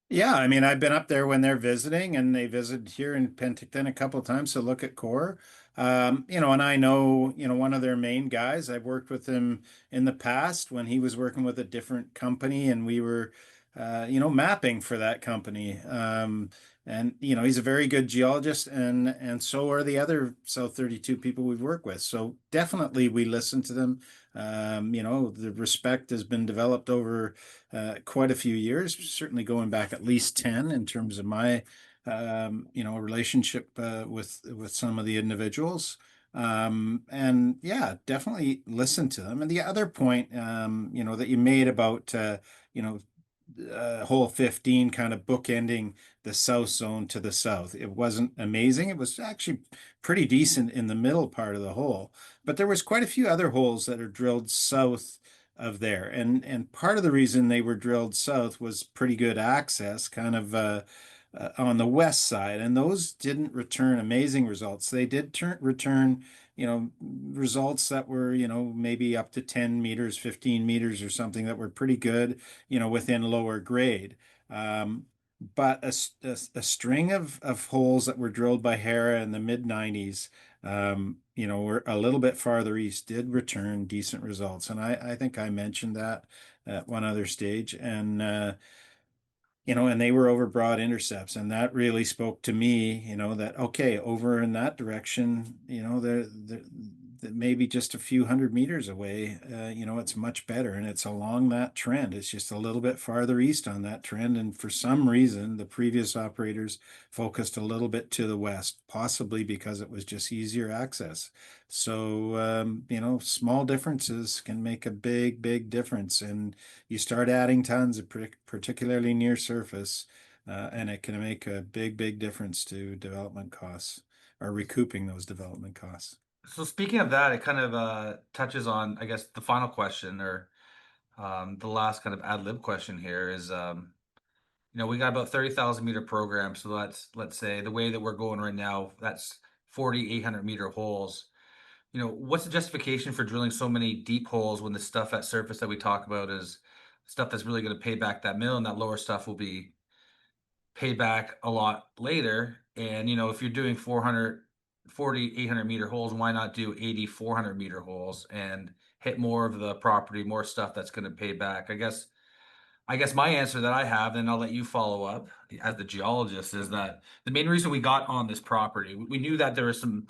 Yeah, I mean, I've been up there when they're visiting, and they visited here in Penticton a couple of times to look at core. And I know, one of their main guys. I've worked with him in the past when he was working with a different company, and we were mapping for that company. And he's a very good geologist, and so are the other South 32 people we've worked with. So definitely we listen to them. The respect has been developed over quite a few years, certainly going back at least 10 in terms of my relationship with some of the individuals. And yeah, definitely listen to them. And the other point, that you made about, you know, hole 15 kind of bookending the south zone to the south. It wasn't amazing. It was actually pretty decent in the middle part of the hole, but there was quite a few other holes that are drilled south of there. And part of the reason they were drilled south was pretty good access, kind of on the west side, and those didn't return amazing results. They did return, results that were, maybe up to 10 meters, 15 meters or something that were pretty good, within lower grade. But a string of holes that were drilled by Hera in the mid 90s, were a little bit farther east, did return decent results. And I think I mentioned that at one other stage. And they were over broad intercepts, and that really spoke to me, that okay, over in that direction, they're maybe just a few hundred meters away, it's much better, and it's along that trend. It's just a little bit farther east on that trend, and for some reason, the previous operators focused a little bit to the west, possibly because it was just easier access. So, small differences can make a big, big difference, and you start adding tons, particularly near surface, and it can make a big, big difference to development costs or recouping those development costs. So speaking of that, it kind of touches on, I guess, the final question, or the last kind of ad lib question here is, we got about 30,000 meter program. So let's say the way that we're going right now, that's 4,800 meter holes. What's the justification for drilling so many deep holes when the stuff at surface that we talk about is stuff that's really going to pay back that middle, and that lower stuff will be paid back a lot later? And, if you're doing 800 meter holes, why not do 8,400 meter holes and hit more of the property, more stuff that's going to pay back? I guess my answer that I have, and I'll let you follow up as the geologist, is that the main reason we got on this property, we knew that there was some,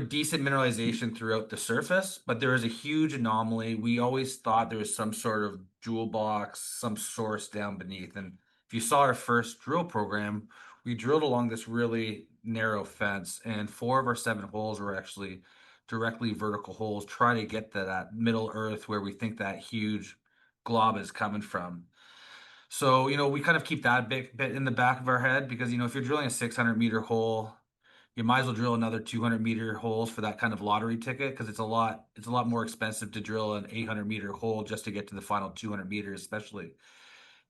decent mineralization throughout the surface, but there was a huge anomaly. We always thought there was some sort of jewel box, some source down beneath. And if you saw our first drill program, we drilled along this really narrow fence, and 4 of our 7 holes were actually directly vertical holes, try to get to that middle earth where we think that huge glob is coming from. So, we kind of keep that bit in the back of our head, because, if you're drilling a 600 meter hole, you might as well drill another 200 meter holes for that kind of lottery ticket, because it's a lot more expensive to drill an 800 meter hole just to get to the final 200 meters, especially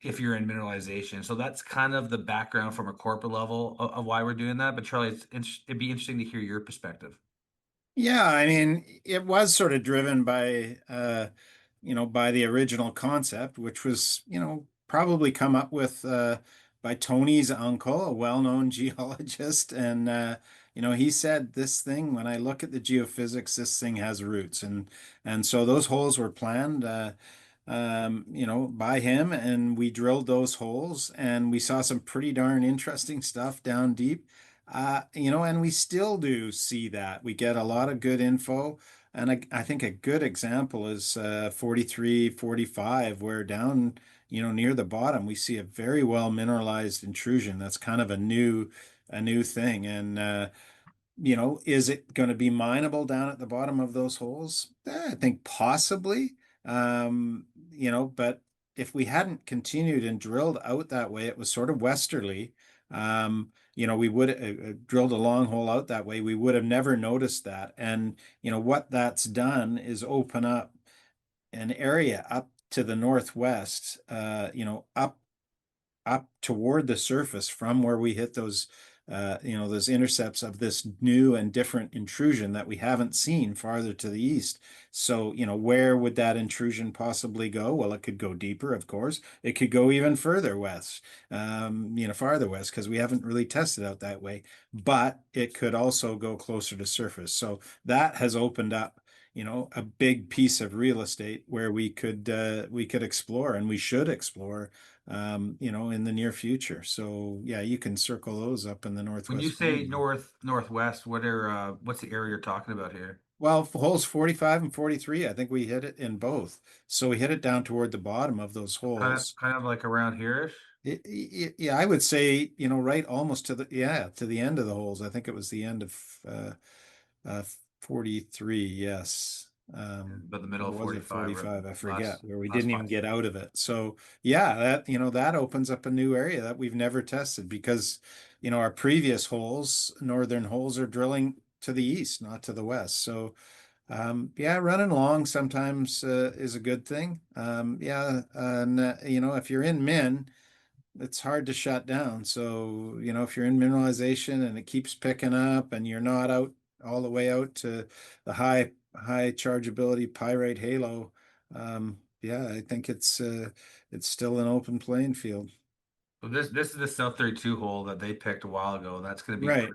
if you're in mineralization. So that's kind of the background from a corporate level of why we're doing that. But Charlie, it'd be interesting to hear your perspective. Yeah, I mean, it was sort of driven by, by the original concept, which was, probably come up with by Tony's uncle, a well-known geologist. And, he said this thing, when I look at the geophysics, this thing has roots. And so those holes were planned, by him, and we drilled those holes, and we saw some pretty darn interesting stuff down deep. And we still do see that. We get a lot of good info. And I think a good example is 43, 45, where down, near the bottom, we see a very well mineralized intrusion. That's kind of a new thing. And is it going to be mineable down at the bottom of those holes? I think possibly. But if we hadn't continued and drilled out that way, it was sort of westerly. We would drilled a long hole out that way. We would have never noticed that. And, what that's done is open up an area up to the northwest, up toward the surface from where we hit those intercepts of this new and different intrusion that we haven't seen farther to the east. So, where would that intrusion possibly go? Well, it could go deeper, of course. It could go even further west, farther west, because we haven't really tested out that way. But it could also go closer to surface. So that has opened up, a big piece of real estate where we could explore, and we should explore in the near future. So yeah, you can circle those up in the When you northwest say corner. northwest, what's the area you're talking about here? Well, for holes 45 and 43, I think we hit it in both. So we hit it down toward the bottom of those holes. Kind of like around here-ish? Yeah, I would say, right almost to the end of the holes. I think it was the end of uh 43, yes. About the middle Or of was it 45 or 45? I forget, last where we last didn't even five. get out of it. So yeah, that opens up a new area that we've never tested because, our previous holes, northern holes, are drilling to the east, not to the west. So yeah, running along sometimes is a good thing. Yeah, and if you're in min, it's hard to shut down. So, if you're in mineralization and it keeps picking up and you're not out all the way out to the high chargeability pyrite halo, yeah, I think it's still an open playing field. So this is the South 32 hole that they picked a while ago. Right.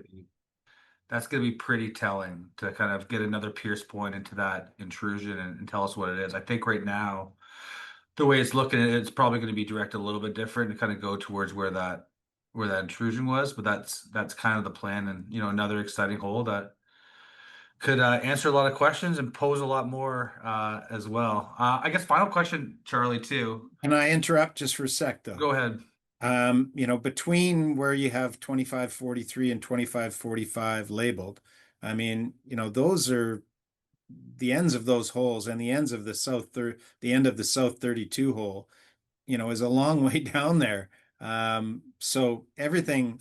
That's gonna be pretty telling to kind of get another pierce point into that intrusion and tell us what it is. I think right now, the way it's looking, it's probably going to be directed a little bit different and kind of go towards where that intrusion was. But that's kind of the plan, and another exciting hole that could answer a lot of questions and pose a lot more as well. I guess final question, Charlie, too. Can I interrupt just for a sec though? Go ahead. Between where you have 2543 and 2545 labeled, I mean, those are the ends of those holes, and the ends of the end of the South 32 hole, is a long way down there. So everything,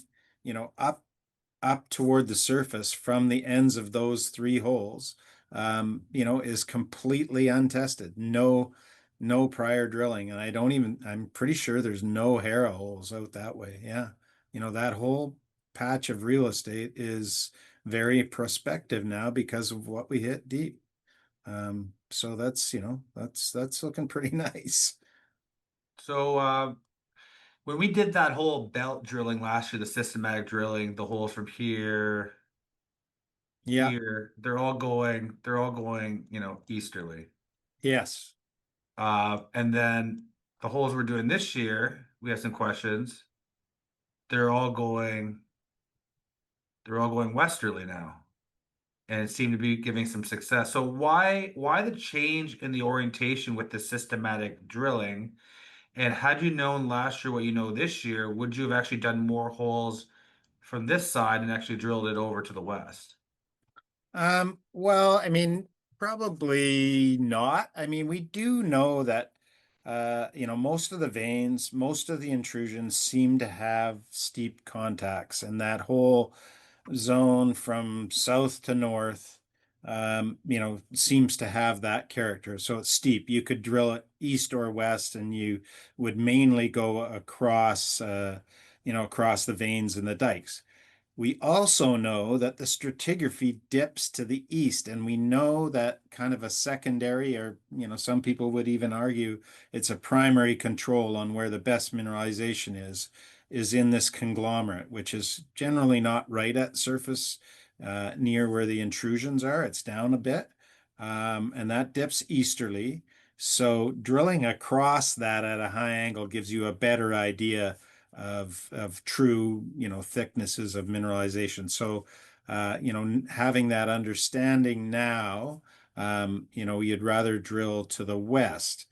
up toward the surface from the ends of those three holes, is completely untested. No prior drilling. And I'm pretty sure there's no Hera holes out that way. Yeah. That whole patch of real estate is very prospective now because of what we hit deep. So that's looking pretty nice. So when we did that whole belt drilling last year, the systematic drilling, the holes from here, Yeah. here, they're all going, easterly. Yes. And then the holes we're doing this year, we have some questions. They're all going, they're all going westerly now, and it seemed to be giving some success. So why the change in the orientation with the systematic drilling? And had you known last year what you know this year, would you have actually done more holes from this side and actually drilled it over to the west? Well, I mean, probably not. I mean, we do know that, most of the veins, most of the intrusions seem to have steep contacts, and that whole zone from south to north, seems to have that character. So it's steep. You could drill it east or west, and you would mainly go across the veins and the dikes. We also know that the stratigraphy dips to the east, and we know that kind of a secondary, or, some people would even argue it's a primary control on where the best mineralization is in this conglomerate, which is generally not right at surface, near where the intrusions are. It's down a bit, and that dips easterly. So drilling across that at a high angle gives you a better idea of true, thicknesses of mineralization. So, having that understanding now, you'd rather drill to the west.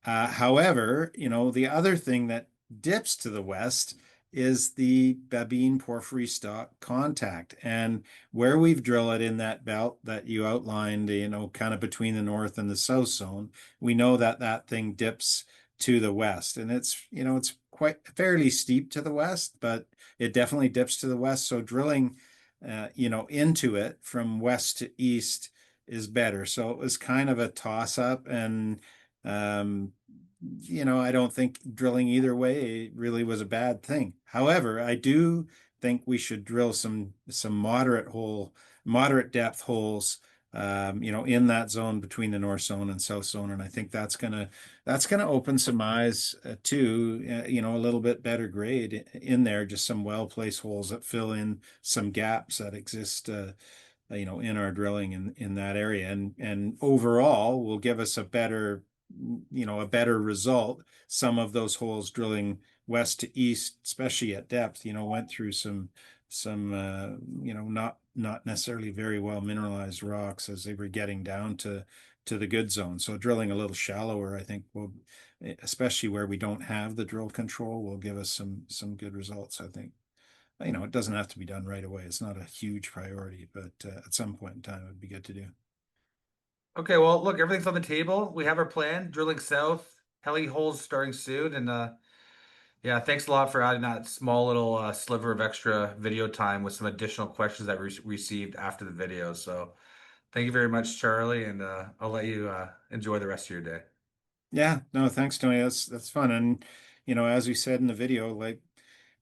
However, the other thing that dips to the west is the Babine porphyry stock contact. And where we've drilled it in that belt that you outlined, kind of between the north and the south zone, we know that that thing dips to the west. And it's quite fairly steep to the west, but it definitely dips to the west. So drilling, into it from west to east is better. So it was kind of a toss up, and um, I don't think drilling either way really was a bad thing. However, I do think we should drill some moderate depth holes, in that zone between the north zone and south zone, and I think that's gonna open some eyes to, a little bit better grade in there, just some well-placed holes that fill in some gaps that exist, in our drilling in that area, and overall will give us a better a better result. Some of those holes drilling west to east, especially at depth, went through some not necessarily very well mineralized rocks as they were getting down to the good zone. So drilling a little shallower, I think will, especially where we don't have the drill control, will give us some good results, I think. It doesn't have to be done right away. It's not a huge priority, but at some point in time, it would be good to do. Okay, well, look, everything's on the table. We have our plan, drilling south, heli holes starting soon, and yeah, thanks a lot for adding that small little sliver of extra video time with some additional questions that we received after the video. So thank you very much, Charlie, and I'll let you enjoy the rest of your day. Yeah, no, thanks, Tony. That's fun. And as we said in the video, like,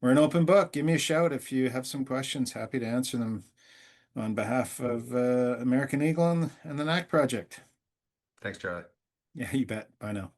we're an open book. Give me a shout if you have some questions. Happy to answer them on behalf of American Eagle and the NAC project. Thanks, Charlie. Yeah, you bet. Bye now.